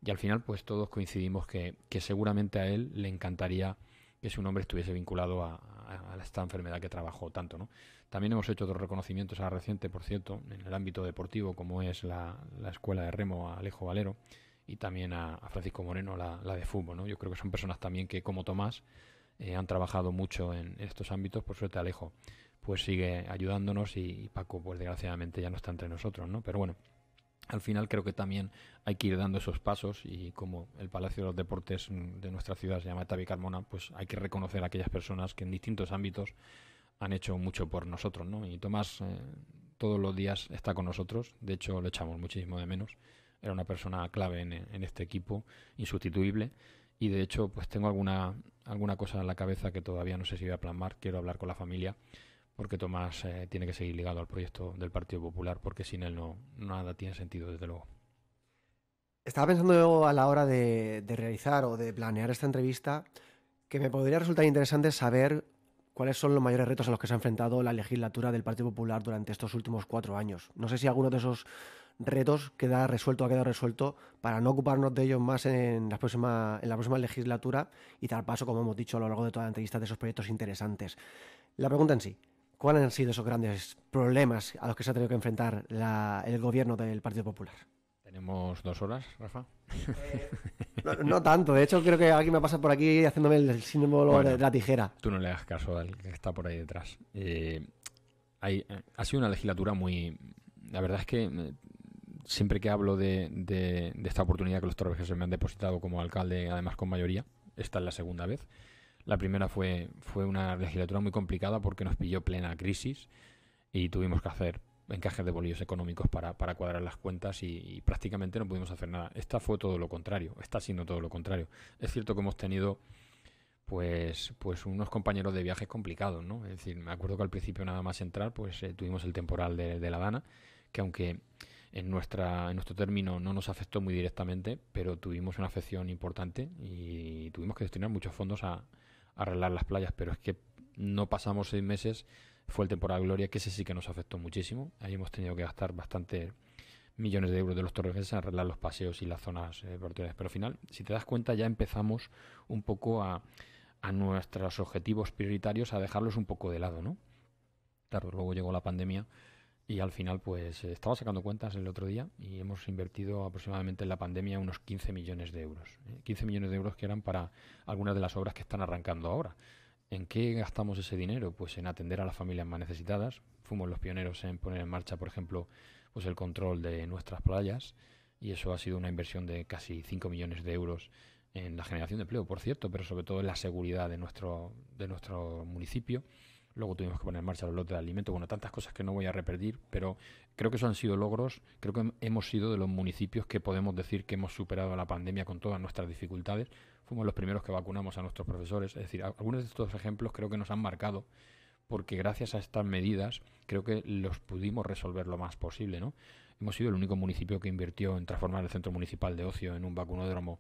y al final pues todos coincidimos que seguramente a él le encantaría que su nombre estuviese vinculado a esta enfermedad que trabajó tanto, ¿no? También hemos hecho otros reconocimientos a reciente, por cierto, en el ámbito deportivo, como es la escuela de remo a Alejo Valero, y también a Francisco Moreno, la de fútbol, ¿no? Yo creo que son personas también que, como Tomás, han trabajado mucho en estos ámbitos. Por suerte Alejo pues sigue ayudándonos, y Paco pues desgraciadamente ya no está entre nosotros, ¿no? Pero bueno, al final creo que también hay que ir dando esos pasos, y como el Palacio de los Deportes de nuestra ciudad se llama Tavi Carmona, pues hay que reconocer a aquellas personas que en distintos ámbitos han hecho mucho por nosotros, ¿no? Y Tomás todos los días está con nosotros, de hecho lo echamos muchísimo de menos. Era una persona clave en este equipo, insustituible, y de hecho pues tengo alguna cosa en la cabeza que todavía no sé si voy a plasmar. Quiero hablar con la familia, porque Tomás tiene que seguir ligado al proyecto del Partido Popular, porque sin él nada tiene sentido, desde luego. Estaba pensando a la hora de realizar o de planear esta entrevista que me podría resultar interesante saber cuáles son los mayores retos a los que se ha enfrentado la legislatura del Partido Popular durante estos últimos 4 años. No sé si alguno de esos retos ha quedado resuelto para no ocuparnos de ellos más en la próxima legislatura y dar paso, como hemos dicho a lo largo de toda la entrevista, de esos proyectos interesantes. La pregunta en sí: ¿cuáles han sido esos grandes problemas a los que se ha tenido que enfrentar el gobierno del Partido Popular? ¿Tenemos 2 horas, Rafa? No tanto, de hecho creo que alguien me pasa por aquí haciéndome el símbolo de la tijera. Tú no le hagas caso al que está por ahí detrás. Ha sido una legislatura muy... La verdad es que siempre que hablo de esta oportunidad que los torrevejeses me han depositado como alcalde, además con mayoría, esta es la segunda vez. La primera fue una legislatura muy complicada porque nos pilló plena crisis y tuvimos que hacer encajes de bolillos económicos para cuadrar las cuentas y prácticamente no pudimos hacer nada. Esta fue todo lo contrario, está siendo todo lo contrario. Es cierto que hemos tenido pues unos compañeros de viajes complicados, ¿no? Es decir, me acuerdo que al principio nada más entrar, pues tuvimos el temporal de La Dana, que aunque en nuestro término no nos afectó muy directamente, pero tuvimos una afección importante y tuvimos que destinar muchos fondos a arreglar las playas, pero es que no pasamos 6 meses, fue el temporal Gloria, que ese sí que nos afectó muchísimo. Ahí hemos tenido que gastar bastante millones de euros de los torreveses en arreglar los paseos y las zonas portuarias. Pero al final, si te das cuenta, ya empezamos un poco a nuestros objetivos prioritarios a dejarlos un poco de lado, ¿no? Claro, luego llegó la pandemia y al final pues estaba sacando cuentas el otro día y hemos invertido aproximadamente en la pandemia unos 15 millones de euros. 15 millones de euros que eran para algunas de las obras que están arrancando ahora. ¿En qué gastamos ese dinero? Pues en atender a las familias más necesitadas. Fuimos los pioneros en poner en marcha, por ejemplo, pues el control de nuestras playas y eso ha sido una inversión de casi 5 millones de euros en la generación de empleo, por cierto, pero sobre todo en la seguridad de nuestro municipio. Luego tuvimos que poner en marcha los lotes de alimentos, bueno, tantas cosas que no voy a repetir, pero creo que eso han sido logros. Creo que hemos sido de los municipios que podemos decir que hemos superado la pandemia con todas nuestras dificultades. Fuimos los primeros que vacunamos a nuestros profesores. Es decir, algunos de estos ejemplos creo que nos han marcado porque gracias a estas medidas creo que los pudimos resolver lo más posible, ¿no? Hemos sido el único municipio que invirtió en transformar el centro municipal de ocio en un vacunódromo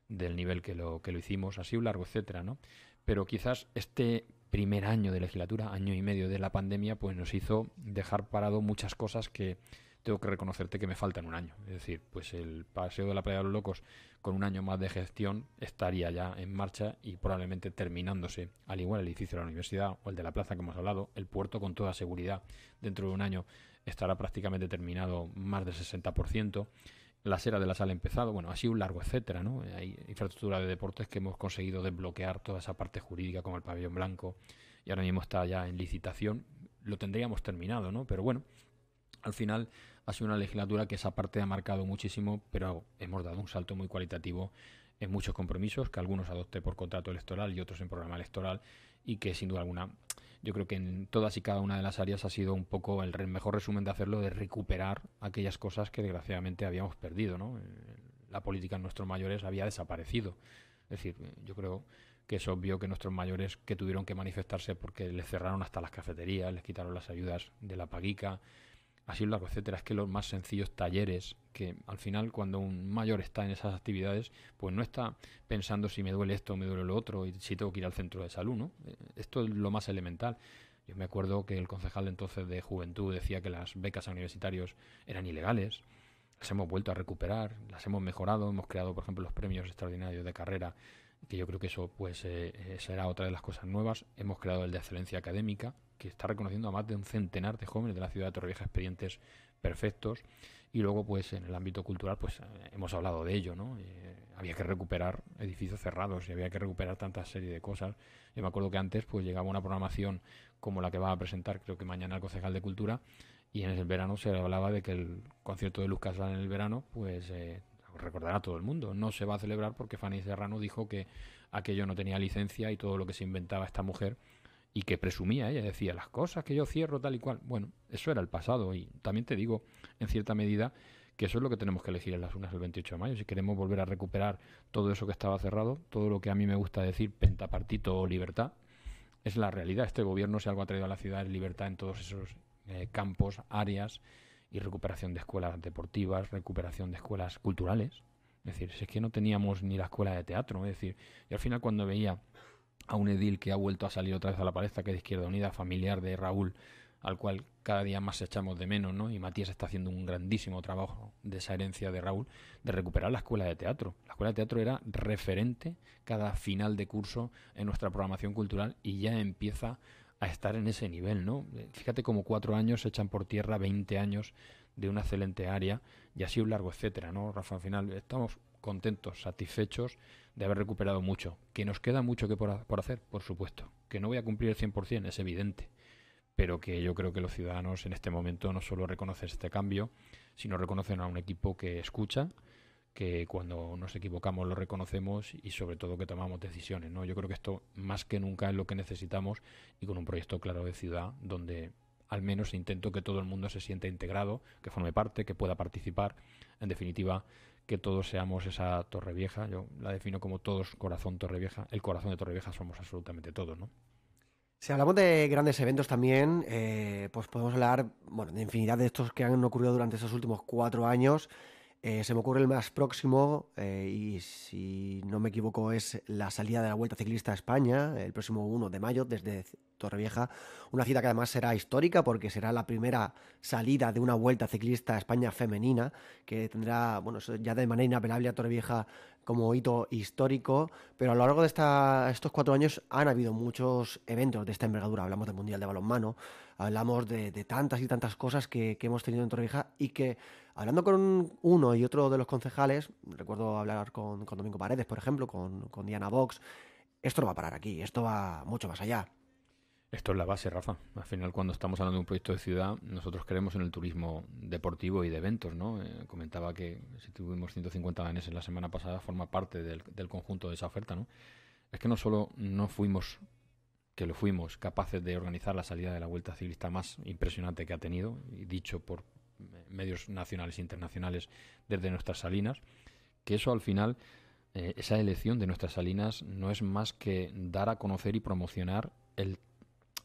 del nivel que lo hicimos, así un largo etcétera, ¿no? Pero quizás este primer año de legislatura, año y medio de la pandemia, pues nos hizo dejar parado muchas cosas que tengo que reconocerte que me faltan un año. Es decir, pues el paseo de la Playa de los Locos con un año más de gestión estaría ya en marcha y probablemente terminándose, al igual el edificio de la universidad o el de la plaza que hemos hablado, el puerto con toda seguridad dentro de un año estará prácticamente terminado más del 60%. La Sera de la Sal ha empezado, bueno, ha sido un largo etcétera, ¿no? Hay infraestructura de deportes que hemos conseguido desbloquear toda esa parte jurídica como el pabellón blanco y ahora mismo está ya en licitación. Lo tendríamos terminado, ¿no? Pero bueno, al final ha sido una legislatura que esa parte ha marcado muchísimo, pero hemos dado un salto muy cualitativo en muchos compromisos, que algunos adopté por contrato electoral y otros en programa electoral, y que sin duda alguna yo creo que en todas y cada una de las áreas ha sido un poco el mejor resumen de hacerlo, de recuperar aquellas cosas que desgraciadamente habíamos perdido, ¿no? La política en nuestros mayores había desaparecido. Es decir, yo creo que es obvio que nuestros mayores que tuvieron que manifestarse porque les cerraron hasta las cafeterías, les quitaron las ayudas de la paguica, así largo, etcétera. Es que los más sencillos talleres, que al final cuando un mayor está en esas actividades, pues no está pensando si me duele esto o me duele lo otro y si tengo que ir al centro de salud, ¿no? Esto es lo más elemental. Yo me acuerdo que el concejal de entonces de Juventud decía que las becas a universitarios eran ilegales. Las hemos vuelto a recuperar, las hemos mejorado, hemos creado, por ejemplo, los premios extraordinarios de carrera, que yo creo que eso pues será otra de las cosas nuevas. Hemos creado el de excelencia académica, que está reconociendo a más de un centenar de jóvenes de la ciudad de Torrevieja expedientes perfectos. Y luego, pues en el ámbito cultural, pues hemos hablado de ello, ¿no? Había que recuperar edificios cerrados y había que recuperar tanta serie de cosas. Yo me acuerdo que antes pues llegaba una programación como la que va a presentar, creo que mañana el concejal de Cultura, y en el verano se hablaba de que el concierto de Luz Casal en el verano, pues recordará a todo el mundo, no se va a celebrar porque Fanny Serrano dijo que aquello no tenía licencia y todo lo que se inventaba esta mujer y que presumía, ella decía las cosas que yo cierro tal y cual. Bueno, eso era el pasado y también te digo, en cierta medida, que eso es lo que tenemos que elegir en las urnas el 28 de mayo. Si queremos volver a recuperar todo eso que estaba cerrado, todo lo que a mí me gusta decir pentapartito o libertad, es la realidad. Este gobierno, si algo ha traído a la ciudad, es libertad en todos esos campos, áreas y recuperación de escuelas deportivas, recuperación de escuelas culturales. Es decir, si es que no teníamos ni la escuela de teatro. Es decir, y al final cuando veía a un edil que ha vuelto a salir otra vez a la palestra, que es de Izquierda Unida, familiar de Raúl, al cual cada día más echamos de menos, ¿no? Y Matías está haciendo un grandísimo trabajo de esa herencia de Raúl, de recuperar la escuela de teatro. La escuela de teatro era referente cada final de curso en nuestra programación cultural y ya empieza a estar en ese nivel, ¿no? Fíjate como 4 años se echan por tierra 20 años de una excelente área y así un largo etcétera, ¿no, Rafa? Al final estamos contentos, satisfechos de haber recuperado mucho. ¿Que nos queda mucho que por hacer? Por supuesto. ¿Que no voy a cumplir el 100%? Es evidente. Pero que yo creo que los ciudadanos en este momento no solo reconocen este cambio, sino reconocen a un equipo que escucha, que cuando nos equivocamos lo reconocemos y sobre todo que tomamos decisiones, ¿no? Yo creo que esto más que nunca es lo que necesitamos y con un proyecto claro de ciudad donde al menos intento que todo el mundo se sienta integrado, que forme parte, que pueda participar. En definitiva, que todos seamos esa Torrevieja. Yo la defino como todos corazón Torrevieja. El corazón de Torrevieja somos absolutamente todos, ¿no? Si hablamos de grandes eventos también, pues podemos hablar, bueno, de infinidad de estos que han ocurrido durante estos últimos 4 años. Se me ocurre el más próximo, y si no me equivoco es la salida de la Vuelta Ciclista a España, el próximo 1 de mayo desde Torrevieja, una cita que además será histórica porque será la primera salida de una Vuelta Ciclista a España femenina, que tendrá, bueno, eso ya de manera inapelable a Torrevieja como hito histórico, pero a lo largo de estos 4 años han habido muchos eventos de esta envergadura. Hablamos del Mundial de Balonmano, hablamos de tantas y tantas cosas que hemos tenido en Torrevieja y que, hablando con uno y otro de los concejales, recuerdo hablar con Domingo Paredes, por ejemplo, con Diana Vox, esto no va a parar aquí, esto va mucho más allá. Esto es la base, Rafa. Al final, cuando estamos hablando de un proyecto de ciudad, nosotros creemos en el turismo deportivo y de eventos, ¿no? Comentaba que si tuvimos 150 daneses la semana pasada, forma parte del conjunto de esa oferta, ¿no? Es que no solo no fuimos, que lo fuimos, capaces de organizar la salida de la Vuelta Ciclista más impresionante que ha tenido, y dicho por medios nacionales e internacionales desde nuestras salinas, que eso al final, esa elección de nuestras salinas no es más que dar a conocer y promocionar el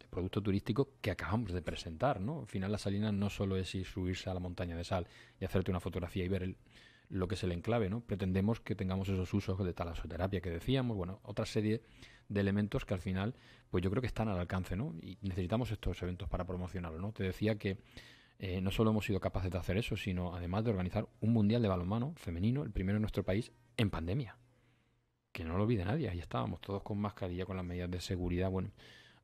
producto turístico que acabamos de presentar, ¿no? Al final, las salinas no solo es ir subirse a la montaña de sal y hacerte una fotografía y ver lo que es el enclave, ¿no? Pretendemos que tengamos esos usos de talasoterapia que decíamos, bueno, otra serie de elementos que al final, pues yo creo que están al alcance, ¿no? Y necesitamos estos eventos para promocionarlo, ¿no? Te decía que no solo hemos sido capaces de hacer eso, sino además de organizar un mundial de balonmano femenino, el primero en nuestro país, en pandemia. Que no lo olvide nadie, ahí estábamos todos con mascarilla, con las medidas de seguridad, bueno.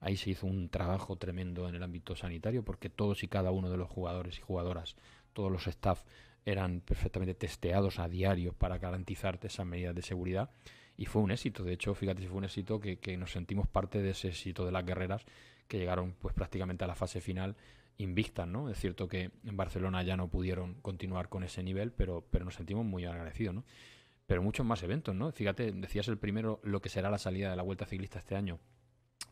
Ahí se hizo un trabajo tremendo en el ámbito sanitario porque todos y cada uno de los jugadores y jugadoras, todos los staff eran perfectamente testeados a diario para garantizar esas medidas de seguridad y fue un éxito. De hecho, fíjate si fue un éxito que nos sentimos parte de ese éxito de las guerreras que llegaron pues prácticamente a la fase final invictas, ¿no? Es cierto que en Barcelona ya no pudieron continuar con ese nivel, pero nos sentimos muy agradecidos, ¿no? Pero muchos más eventos, ¿no? Fíjate, decías el primero, lo que será la salida de la Vuelta Ciclista este año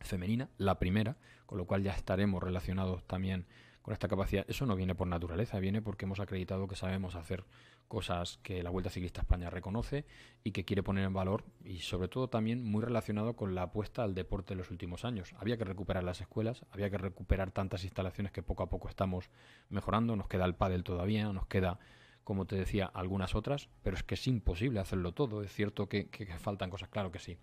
femenina, la primera, con lo cual ya estaremos relacionados también con esta capacidad. Eso no viene por naturaleza, viene porque hemos acreditado que sabemos hacer cosas que la Vuelta Ciclista España reconoce y que quiere poner en valor, y sobre todo también muy relacionado con la apuesta al deporte en los últimos años. Había que recuperar las escuelas, había que recuperar tantas instalaciones que poco a poco estamos mejorando, nos queda el pádel todavía, nos queda, como te decía, algunas otras, pero es que es imposible hacerlo todo. Es cierto que faltan cosas, claro que sí,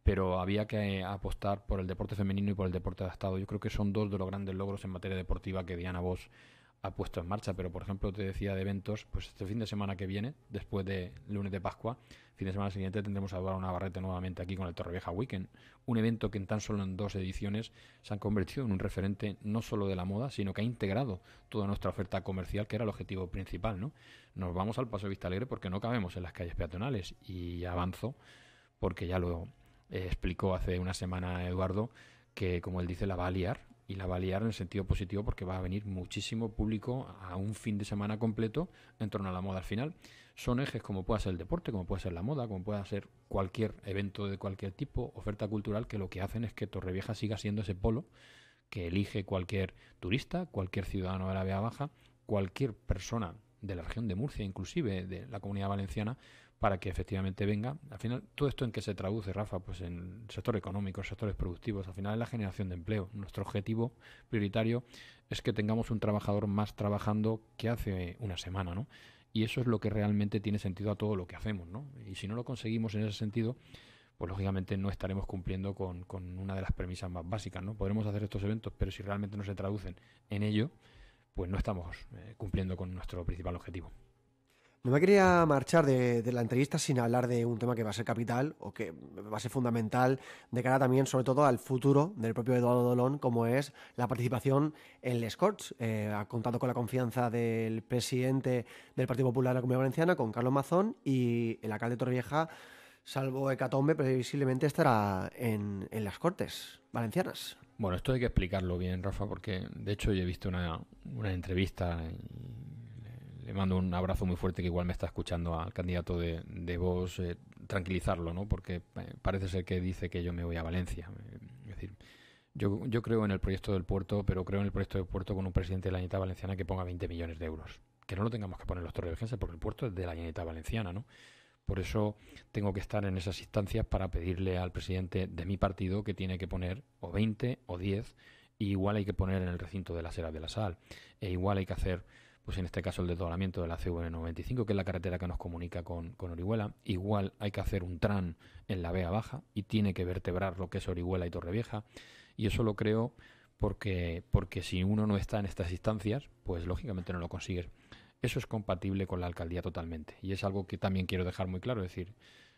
pero había que apostar por el deporte femenino y por el deporte adaptado. Yo creo que son dos de los grandes logros en materia deportiva que Diana Voss ha puesto en marcha. Pero, por ejemplo, te decía de eventos, pues este fin de semana que viene, después de lunes de Pascua, fin de semana siguiente tendremos a Eduardo Navarrete nuevamente aquí con el Torrevieja Weekend, un evento que en tan solo en 2 ediciones se han convertido en un referente no solo de la moda, sino que ha integrado toda nuestra oferta comercial, que era el objetivo principal, ¿no? Nos vamos al Paso de Vista Alegre porque no cabemos en las calles peatonales, y avanzo porque ya lo explicó hace una semana Eduardo, que como él dice la va a liar, y la va a liar en el sentido positivo porque va a venir muchísimo público a un fin de semana completo en torno a la moda. Al final son ejes como pueda ser el deporte, como puede ser la moda, como pueda ser cualquier evento de cualquier tipo, oferta cultural, que lo que hacen es que Torrevieja siga siendo ese polo que elige cualquier turista, cualquier ciudadano de la Vega Baja, cualquier persona de la región de Murcia, inclusive de la Comunidad Valenciana, para que efectivamente venga. Al final, ¿todo esto en qué se traduce, Rafa? Pues en el sector económico, en sectores productivos. Al final es la generación de empleo. Nuestro objetivo prioritario es que tengamos un trabajador más trabajando que hace una semana, ¿no? Y eso es lo que realmente tiene sentido a todo lo que hacemos, ¿no? Y si no lo conseguimos en ese sentido, pues lógicamente no estaremos cumpliendo con una de las premisas más básicas, ¿no? Podremos hacer estos eventos, pero si realmente no se traducen en ello, pues no estamos cumpliendo con nuestro principal objetivo. No me quería marchar de la entrevista sin hablar de un tema que va a ser capital o que va a ser fundamental de cara también, sobre todo, al futuro del propio Eduardo Dolón, como es la participación en Les Corts. Ha contado con la confianza del presidente del Partido Popular de la Comunidad Valenciana, con Carlos Mazón, y el alcalde de Torrevieja, salvo hecatombe, previsiblemente estará en las Cortes Valencianas. Bueno, esto hay que explicarlo bien, Rafa, porque de hecho yo he visto una entrevista y le mando un abrazo muy fuerte, que igual me está escuchando, al candidato de Vox, tranquilizarlo, ¿no? Porque parece ser que dice que yo me voy a Valencia. Es decir, Yo creo en el proyecto del puerto, pero creo en el proyecto del puerto con un presidente de la Generalitat Valenciana que ponga 20 millones de euros. Que no lo tengamos que poner los torrevejenses porque el puerto es de la Generalitat Valenciana, ¿no? Por eso tengo que estar en esas instancias para pedirle al presidente de mi partido que tiene que poner o 20 o 10, y igual hay que poner en el recinto de las Eras de la Sal, e igual hay que hacer, pues en este caso, el desdoblamiento de la CV95, que es la carretera que nos comunica con Orihuela. Igual hay que hacer un tram en la Vega Baja y tiene que vertebrar lo que es Orihuela y Torrevieja, y eso lo creo porque si uno no está en estas instancias, pues lógicamente no lo consigues. Eso es compatible con la alcaldía totalmente. Y es algo que también quiero dejar muy claro. Es decir,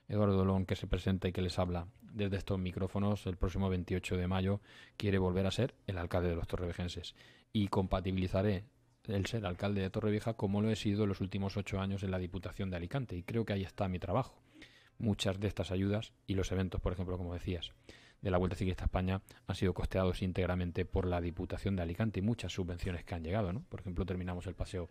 Eduardo Dolón, que se presenta y que les habla desde estos micrófonos el próximo 28 de mayo, quiere volver a ser el alcalde de los torrevejenses. Y compatibilizaré el ser alcalde de Torrevieja como lo he sido los últimos 8 años en la Diputación de Alicante. Y creo que ahí está mi trabajo. Muchas de estas ayudas y los eventos, por ejemplo, como decías, de la Vuelta Ciclista a España han sido costeados íntegramente por la Diputación de Alicante y muchas subvenciones que han llegado, ¿no? Por ejemplo, terminamos el paseo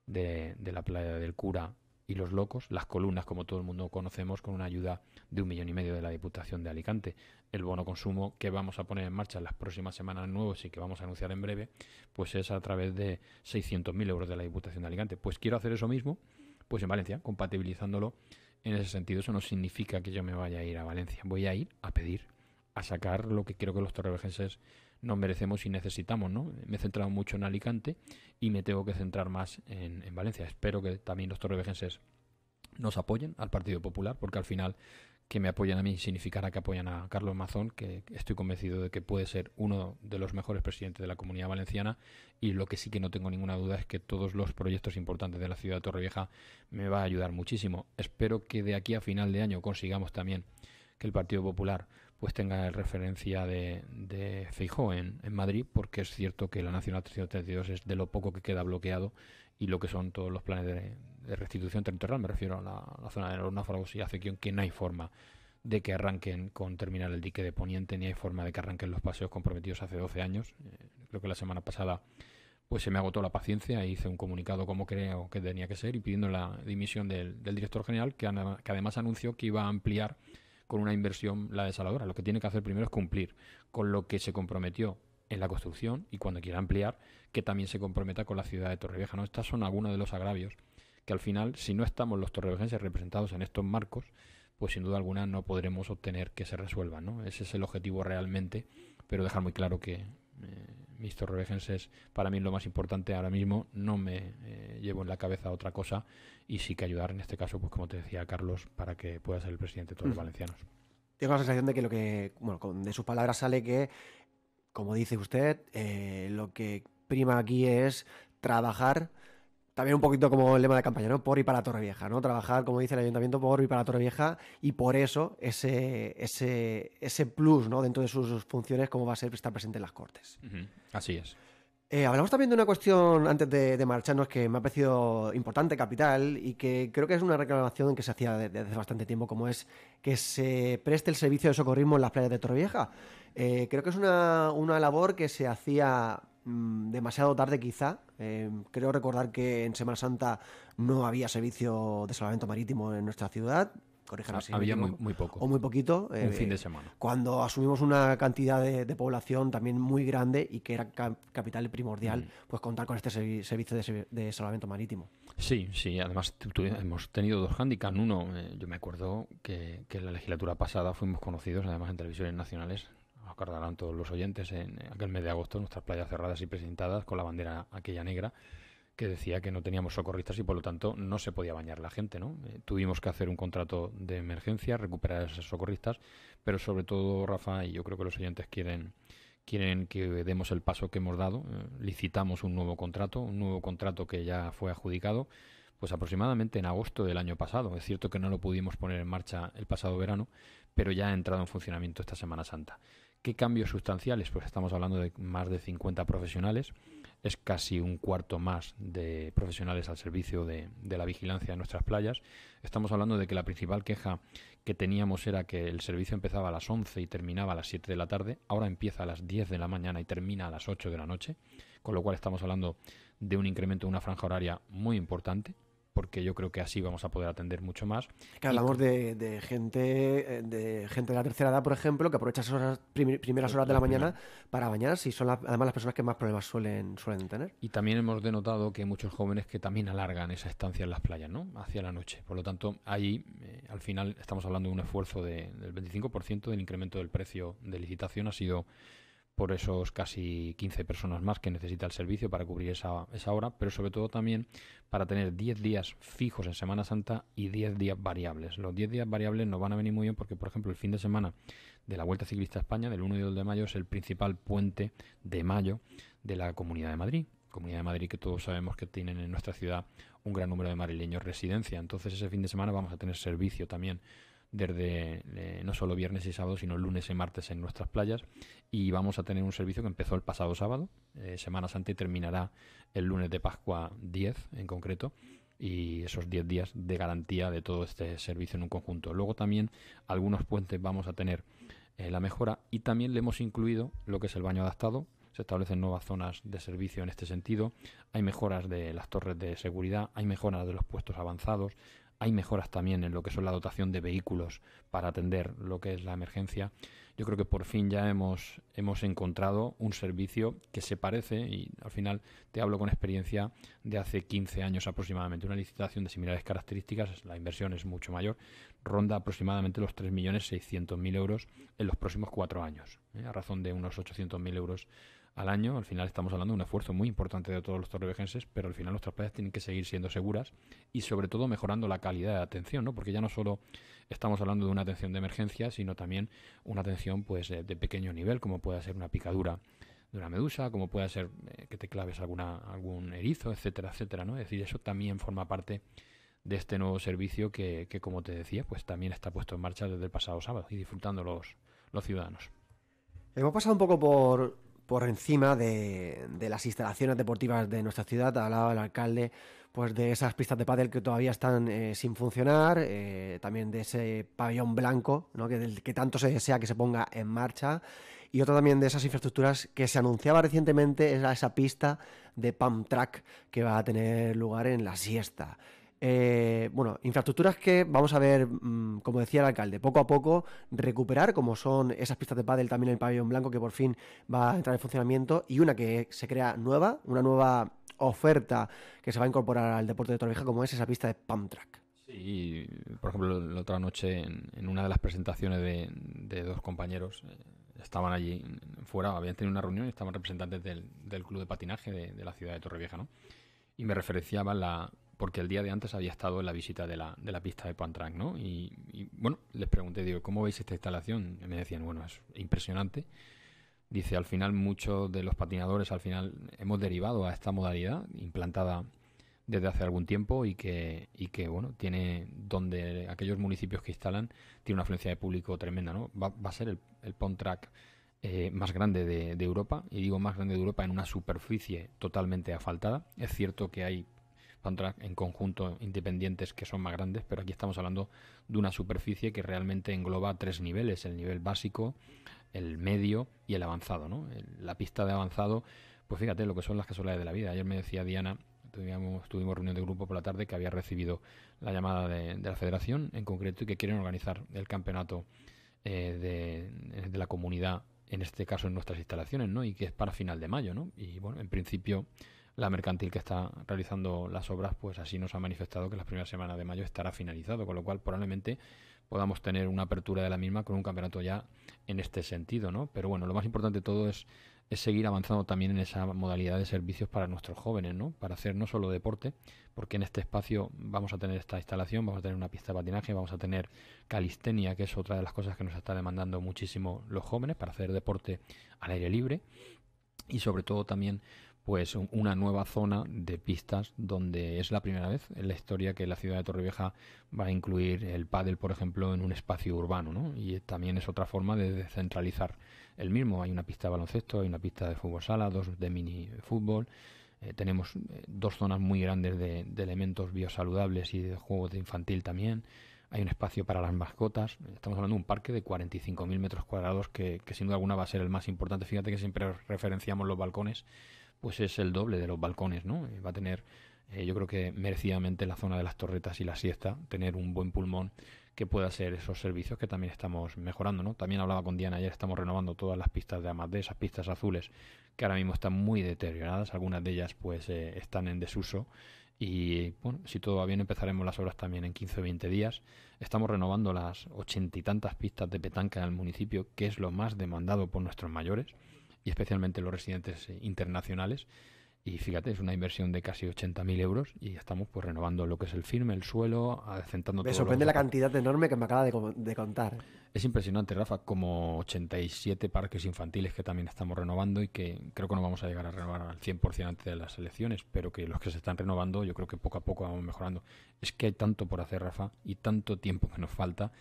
de la playa del Cura y Los Locos, las columnas, como todo el mundo conocemos, con una ayuda de 1,5 millones de la Diputación de Alicante. El bono consumo que vamos a poner en marcha en las próximas semanas nuevos y que vamos a anunciar en breve, pues es a través de 600.000 euros de la Diputación de Alicante. Pues quiero hacer eso mismo, pues en Valencia, compatibilizándolo. En ese sentido, eso no significa que yo me vaya a ir a Valencia. Voy a ir a pedir, a sacar lo que creo que los torrevejenses nos merecemos y necesitamos, ¿no? Me he centrado mucho en Alicante y me tengo que centrar más en Valencia. Espero que también los torrevejenses nos apoyen al Partido Popular, porque al final que me apoyen a mí significará que apoyan a Carlos Mazón, que estoy convencido de que puede ser uno de los mejores presidentes de la Comunidad Valenciana, y lo que sí que no tengo ninguna duda es que todos los proyectos importantes de la ciudad de Torrevieja me va a ayudar muchísimo. Espero que de aquí a final de año consigamos también que el Partido Popular pues tenga referencia de Feijóo en Madrid, porque es cierto que la Nacional 332 es de lo poco que queda bloqueado, y lo que son todos los planes de restitución territorial, me refiero a la zona de los náufragos y Acequión, que no hay forma de que arranquen con terminar el dique de Poniente, ni hay forma de que arranquen los paseos comprometidos hace 12 años. Creo que la semana pasada pues se me agotó la paciencia e hice un comunicado como creo que tenía que ser y pidiendo la dimisión del director general, que además anunció que iba a ampliar con una inversión la desaladora. Lo que tiene que hacer primero es cumplir con lo que se comprometió en la construcción, y cuando quiera ampliar, que también se comprometa con la ciudad de Torrevieja, ¿no? Estos son algunos de los agravios que al final, si no estamos los torrevejenses representados en estos marcos, pues sin duda alguna no podremos obtener que se resuelvan, ¿no? Ese es el objetivo realmente, pero dejar muy claro que mis torrevejenses, para mí lo más importante ahora mismo, no me llevo en la cabeza otra cosa, y sí que ayudar en este caso, pues como te decía Carlos, para que pueda ser el presidente de todos los valencianos. Tengo la sensación de que de sus palabras sale que, como dice usted, lo que prima aquí es trabajar, también un poquito como el lema de campaña, ¿no? Por y para Torrevieja, ¿no? Trabajar, como dice el ayuntamiento, por y para Torrevieja, y por eso ese plus, ¿no? Dentro de sus funciones, como va a ser estar presente en las Cortes. Así es. Hablamos también de una cuestión antes de marcharnos que me ha parecido importante, capital, y que creo que es una reclamación que se hacía desde hace bastante tiempo, como es que se preste el servicio de socorrismo en las playas de Torrevieja. Creo que es una labor que se hacía demasiado tarde quizá. Creo recordar que en Semana Santa no había servicio de salvamento marítimo en nuestra ciudad. Corrígeme si había muy poco. O muy poquito. Un fin de semana. Cuando asumimos una cantidad de población también muy grande y que era capital y primordial, pues contar con este servicio de salvamento marítimo. Sí, además hemos tenido dos hándicaps. Uno, yo me acuerdo que en la legislatura pasada fuimos conocidos, además en televisiones nacionales, acordarán todos los oyentes, en aquel mes de agosto, nuestras playas cerradas y presentadas con la bandera aquella negra, que decía que no teníamos socorristas y por lo tanto no se podía bañar la gente, ¿no? Tuvimos que hacer un contrato de emergencia, recuperar a esos socorristas, pero sobre todo, Rafa, y yo creo que los oyentes quieren que demos el paso que hemos dado. Licitamos un nuevo contrato que ya fue adjudicado, pues aproximadamente en agosto del año pasado. Es cierto que no lo pudimos poner en marcha el pasado verano, pero ya ha entrado en funcionamiento esta Semana Santa. ¿Qué cambios sustanciales? Pues estamos hablando de más de 50 profesionales, es casi un cuarto más de profesionales al servicio de la vigilancia de nuestras playas. Estamos hablando de que la principal queja que teníamos era que el servicio empezaba a las 11 y terminaba a las 7 de la tarde, ahora empieza a las 10 de la mañana y termina a las 8 de la noche, con lo cual estamos hablando de un incremento de una franja horaria muy importante, porque yo creo que así vamos a poder atender mucho más. Que hablamos de gente de la tercera edad, por ejemplo, que aprovecha esas primeras horas de la mañana para bañarse, y son además las personas que más problemas suelen tener. Y también hemos denotado que hay muchos jóvenes que también alargan esa estancia en las playas, ¿no? Hacia la noche. Por lo tanto, ahí al final estamos hablando de un esfuerzo del 25% del incremento del precio de licitación. Ha sido por esos casi 15 personas más que necesita el servicio para cubrir esa hora, pero sobre todo también para tener 10 días fijos en Semana Santa y 10 días variables. Los 10 días variables nos van a venir muy bien porque, por ejemplo, el fin de semana de la Vuelta Ciclista a España, del 1 y 2 de mayo, es el principal puente de mayo de la Comunidad de Madrid. Comunidad de Madrid que todos sabemos que tienen en nuestra ciudad un gran número de madrileños residencia. Entonces ese fin de semana vamos a tener servicio también desde no solo viernes y sábado, sino lunes y martes en nuestras playas, y vamos a tener un servicio que empezó el pasado sábado, Semana Santa, y terminará el lunes de Pascua 10 en concreto, y esos 10 días de garantía de todo este servicio en un conjunto. Luego también algunos puentes vamos a tener la mejora, y también le hemos incluido lo que es el baño adaptado. Se establecen nuevas zonas de servicio en este sentido, hay mejoras de las torres de seguridad, hay mejoras de los puestos avanzados, hay mejoras también en lo que son la dotación de vehículos para atender lo que es la emergencia. Yo creo que por fin ya hemos encontrado un servicio que se parece, y al final te hablo con experiencia de hace 15 años aproximadamente. Una licitación de similares características, la inversión es mucho mayor, ronda aproximadamente los 3.600.000 euros en los próximos 4 años, a razón de unos 800.000 euros al año. Al final estamos hablando de un esfuerzo muy importante de todos los torrevejenses, pero al final nuestras playas tienen que seguir siendo seguras y sobre todo mejorando la calidad de atención, ¿no? Porque ya no solo estamos hablando de una atención de emergencia, sino también una atención pues de pequeño nivel, como puede ser una picadura de una medusa, como puede ser que te claves algún erizo, etcétera, etcétera, ¿no? Es decir, eso también forma parte de este nuevo servicio que como te decía, pues también está puesto en marcha desde el pasado sábado y disfrutando los ciudadanos. Hemos pasado un poco por encima de las instalaciones deportivas de nuestra ciudad. Hablaba el alcalde pues de esas pistas de pádel que todavía están sin funcionar, también de ese pabellón blanco, ¿no? que tanto se desea que se ponga en marcha, y otra también de esas infraestructuras que se anunciaba recientemente, era esa pista de pump track que va a tener lugar en la Siesta. Bueno, infraestructuras que vamos a ver, como decía el alcalde, poco a poco recuperar, como son esas pistas de pádel, también el pabellón blanco que por fin va a entrar en funcionamiento, y una que se crea nueva, una nueva oferta que se va a incorporar al deporte de Torrevieja, como es esa pista de pump track. Sí, por ejemplo, la otra noche en una de las presentaciones de dos compañeros, estaban allí fuera, habían tenido una reunión y estaban representantes del club de patinaje de la ciudad de Torrevieja, ¿no? Y me referenciaban porque el día de antes había estado en la visita de la pista de pump track, ¿no? Y bueno, les pregunté, digo, ¿cómo veis esta instalación? Y me decían, bueno, es impresionante. Dice, al final muchos de los patinadores al final hemos derivado a esta modalidad implantada desde hace algún tiempo, y que bueno, tiene, donde aquellos municipios que instalan, tiene una afluencia de público tremenda, ¿no? Va a ser el pump track más grande de Europa, y digo más grande de Europa en una superficie totalmente asfaltada. Es cierto que hay pump track en conjunto independientes que son más grandes, pero aquí estamos hablando de una superficie que realmente engloba 3 niveles: el nivel básico, el medio y el avanzado, ¿no? La pista de avanzado, pues fíjate lo que son las casualidades de la vida. Ayer me decía Diana, tuvimos reunión de grupo por la tarde, que había recibido la llamada de la federación en concreto, y que quieren organizar el campeonato de la comunidad, en este caso en nuestras instalaciones, ¿no? Y que es para final de mayo, ¿no? Y bueno, en principio la mercantil que está realizando las obras, pues así nos ha manifestado que la primera semana de mayo estará finalizado, con lo cual probablemente podamos tener una apertura de la misma con un campeonato ya en este sentido, ¿no? Pero bueno, lo más importante de todo es seguir avanzando también en esa modalidad de servicios para nuestros jóvenes, ¿no? Para hacer no solo deporte, porque en este espacio vamos a tener esta instalación, vamos a tener una pista de patinaje, vamos a tener calistenia, que es otra de las cosas que nos está demandando muchísimo los jóvenes para hacer deporte al aire libre, y sobre todo también pues una nueva zona de pistas, donde es la primera vez en la historia que la ciudad de Torrevieja va a incluir el pádel, por ejemplo, en un espacio urbano, ¿no? Y también es otra forma de descentralizar el mismo. Hay una pista de baloncesto, hay una pista de fútbol sala, 2 de mini fútbol. Tenemos 2 zonas muy grandes de elementos biosaludables y de juegos de infantil también. Hay un espacio para las mascotas. Estamos hablando de un parque de 45.000 metros cuadrados que sin duda alguna va a ser el más importante. Fíjate que siempre referenciamos los balcones, pues es el doble de los balcones, ¿no? Va a tener yo creo que merecidamente la zona de las Torretas y la Siesta, tener un buen pulmón que pueda ser esos servicios que también estamos mejorando, ¿no? También hablaba con Diana ayer, estamos renovando todas las pistas de Amat, esas pistas azules que ahora mismo están muy deterioradas, algunas de ellas pues están en desuso y bueno, si todo va bien empezaremos las obras también en 15 o 20 días. Estamos renovando las 80 y tantas pistas de petanca en el municipio, que es lo más demandado por nuestros mayores y especialmente los residentes internacionales. Y fíjate, es una inversión de casi 80.000 euros y estamos pues renovando lo que es el firme, el suelo, adecentando Me todos los sorprende la zapatos. cantidad enorme que me acaba de contar. Es impresionante, Rafa, como 87 parques infantiles que también estamos renovando y que creo que no vamos a llegar a renovar al 100% antes de las elecciones, pero que los que se están renovando yo creo que poco a poco vamos mejorando. Es que hay tanto por hacer, Rafa, y tanto tiempo que nos falta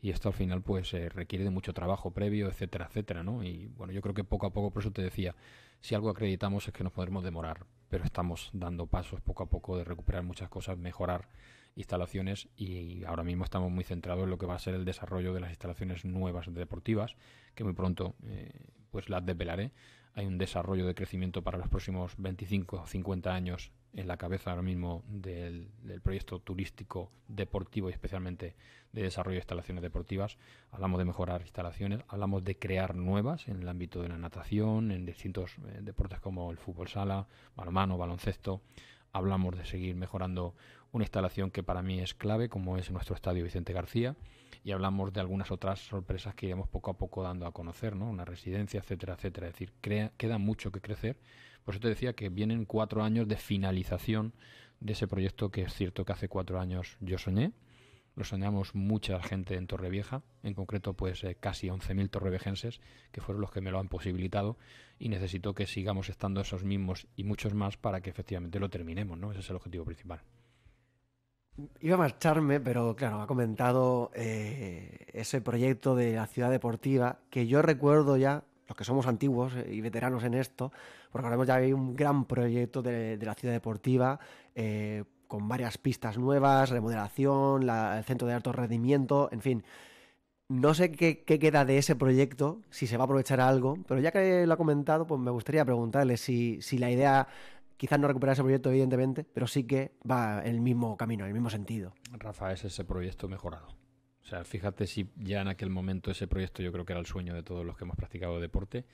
y esto al final pues requiere de mucho trabajo previo, etcétera, etcétera, ¿no? Y bueno, yo creo que poco a poco, por eso te decía, si algo acreditamos es que nos podremos demorar, pero estamos dando pasos poco a poco de recuperar muchas cosas, mejorar instalaciones y ahora mismo estamos muy centrados en lo que va a ser el desarrollo de las instalaciones nuevas deportivas, que muy pronto pues las desvelaré. Hay un desarrollo de crecimiento para los próximos 25 o 50 años en la cabeza ahora mismo del proyecto turístico deportivo y especialmente de desarrollo de instalaciones deportivas. Hablamos de mejorar instalaciones, hablamos de crear nuevas en el ámbito de la natación, en distintos deportes como el fútbol sala, balonmano, baloncesto. Hablamos de seguir mejorando una instalación que para mí es clave, como es nuestro estadio Vicente García, y hablamos de algunas otras sorpresas que iremos poco a poco dando a conocer, ¿no? Una residencia, etcétera, etcétera. Es decir, queda mucho que crecer. Por eso te decía que vienen 4 años de finalización de ese proyecto que es cierto que hace 4 años yo soñé. Lo soñamos mucha gente en Torrevieja, en concreto pues casi 11.000 torrevejenses, que fueron los que me lo han posibilitado, y necesito que sigamos estando esos mismos y muchos más para que efectivamente lo terminemos, ¿no? Ese es el objetivo principal. Iba a marcharme, pero claro, ha comentado ese proyecto de la ciudad deportiva que yo recuerdo ya, los que somos antiguos y veteranos en esto, porque ahora ya hay un gran proyecto de la ciudad deportiva con varias pistas nuevas, remodelación, el centro de alto rendimiento, en fin. No sé qué queda de ese proyecto, si se va a aprovechar algo, pero ya que lo ha comentado, pues me gustaría preguntarle si la idea, quizás no recuperar ese proyecto, evidentemente, pero sí que va en el mismo camino, en el mismo sentido. Rafa, es ese proyecto mejorado. O sea, fíjate si ya en aquel momento ese proyecto yo creo que era el sueño de todos los que hemos practicado deporte.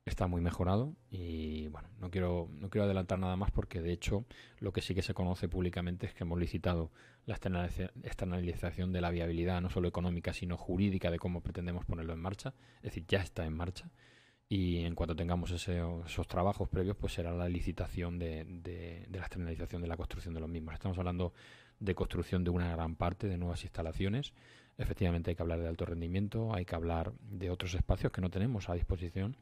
Está muy mejorado y bueno, no quiero adelantar nada más porque de hecho lo que sí que se conoce públicamente es que hemos licitado la externalización de la viabilidad, no solo económica, sino jurídica de cómo pretendemos ponerlo en marcha. Es decir, ya está en marcha y en cuanto tengamos esos trabajos previos, pues será la licitación de la externalización de la construcción de los mismos. Estamos hablando de construcción de una gran parte de nuevas instalaciones. Efectivamente hay que hablar de alto rendimiento, hay que hablar de otros espacios que no tenemos a disposición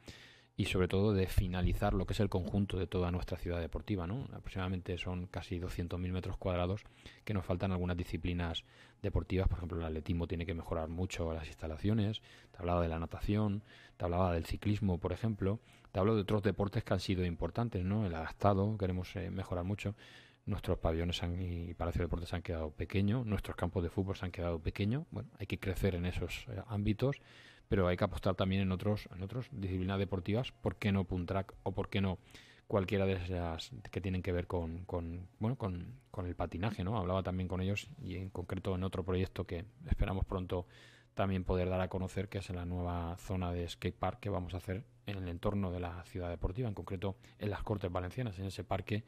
y sobre todo de finalizar lo que es el conjunto de toda nuestra ciudad deportiva, ¿no? Aproximadamente son casi 200.000 metros cuadrados que nos faltan algunas disciplinas deportivas, por ejemplo el atletismo tiene que mejorar mucho las instalaciones, te hablaba de la natación, te hablaba del ciclismo, por ejemplo, te hablo de otros deportes que han sido importantes, ¿no? El adaptado, queremos mejorar mucho. Nuestros pabellones y Palacio de Deportes se han quedado pequeños, nuestros campos de fútbol se han quedado pequeños. Bueno, hay que crecer en esos ámbitos, pero hay que apostar también en otros disciplinas deportivas. ¿Por qué no Puntrack o por qué no cualquiera de esas que tienen que ver con el patinaje, ¿no? Hablaba también con ellos y en concreto en otro proyecto que esperamos pronto también poder dar a conocer, que es en la nueva zona de skatepark que vamos a hacer en el entorno de la ciudad deportiva, en concreto en las Cortes Valencianas, en ese parque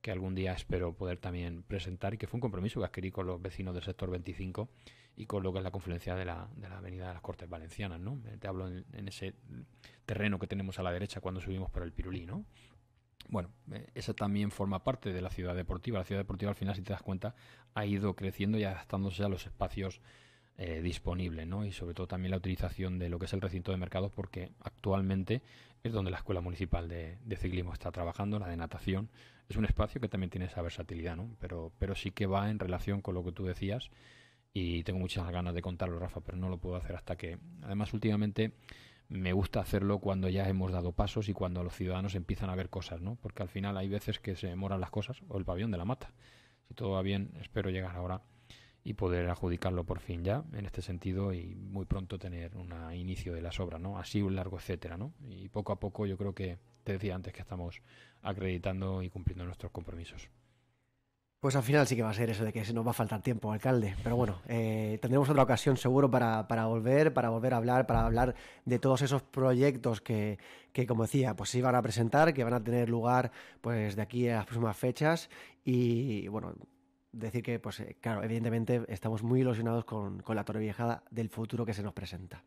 que algún día espero poder también presentar y que fue un compromiso que adquirí con los vecinos del sector 25 y con lo que es la confluencia de la avenida de las Cortes Valencianas, ¿no? Te hablo en ese terreno que tenemos a la derecha cuando subimos por el Pirulí, ¿no? Bueno, esa también forma parte de la ciudad deportiva. La ciudad deportiva al final, si te das cuenta, ha ido creciendo y adaptándose a los espacios disponibles, ¿no? Y sobre todo también la utilización de lo que es el recinto de mercados, porque actualmente es donde la Escuela Municipal de Ciclismo está trabajando, la de natación. Es un espacio que también tiene esa versatilidad, ¿no? Pero sí que va en relación con lo que tú decías y tengo muchas ganas de contarlo, Rafa, pero no lo puedo hacer hasta que... Además, últimamente me gusta hacerlo cuando ya hemos dado pasos y cuando los ciudadanos empiezan a ver cosas, ¿no? Porque al final hay veces que se demoran las cosas, o el pabellón de la Mata. Si todo va bien, espero llegar ahora y poder adjudicarlo por fin ya en este sentido y muy pronto tener un inicio de las obras, ¿no? Así un largo etcétera, ¿no? Y poco a poco yo creo que te decía antes que estamos acreditando y cumpliendo nuestros compromisos. Pues al final sí que va a ser eso de que se nos va a faltar tiempo, alcalde. Pero bueno, tendremos otra ocasión seguro para volver a hablar, para hablar de todos esos proyectos que, como decía, pues se iban a presentar, que van a tener lugar pues de aquí a las próximas fechas. Y bueno, decir que, pues claro, evidentemente estamos muy ilusionados con la Torrevieja del futuro que se nos presenta.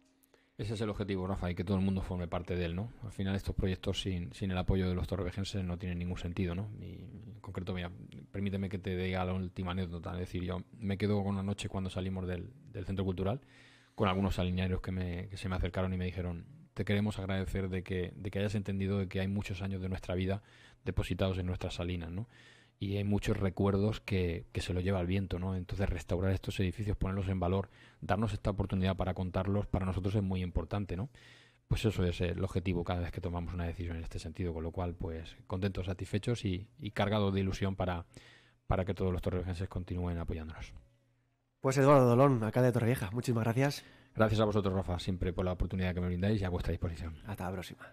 Ese es el objetivo, Rafa, y que todo el mundo forme parte de él, ¿no? Al final estos proyectos sin el apoyo de los torrevejenses no tienen ningún sentido, ¿no? Y en concreto, mira, permíteme que te diga la última anécdota. Es decir, yo me quedo con una noche cuando salimos del centro cultural con algunos salineros que se me acercaron y me dijeron: te queremos agradecer de que hayas entendido de que hay muchos años de nuestra vida depositados en nuestras salinas, ¿no? Y hay muchos recuerdos que se lo lleva el viento, ¿no? Entonces restaurar estos edificios, ponerlos en valor, darnos esta oportunidad para contarlos, para nosotros es muy importante, ¿no? Pues eso es el objetivo cada vez que tomamos una decisión en este sentido, con lo cual, pues contentos, satisfechos y cargados de ilusión para que todos los torrevejenses continúen apoyándonos. Pues Eduardo Dolón, alcalde de Torrevieja, muchísimas gracias. Gracias a vosotros, Rafa, siempre por la oportunidad que me brindáis y a vuestra disposición. Hasta la próxima.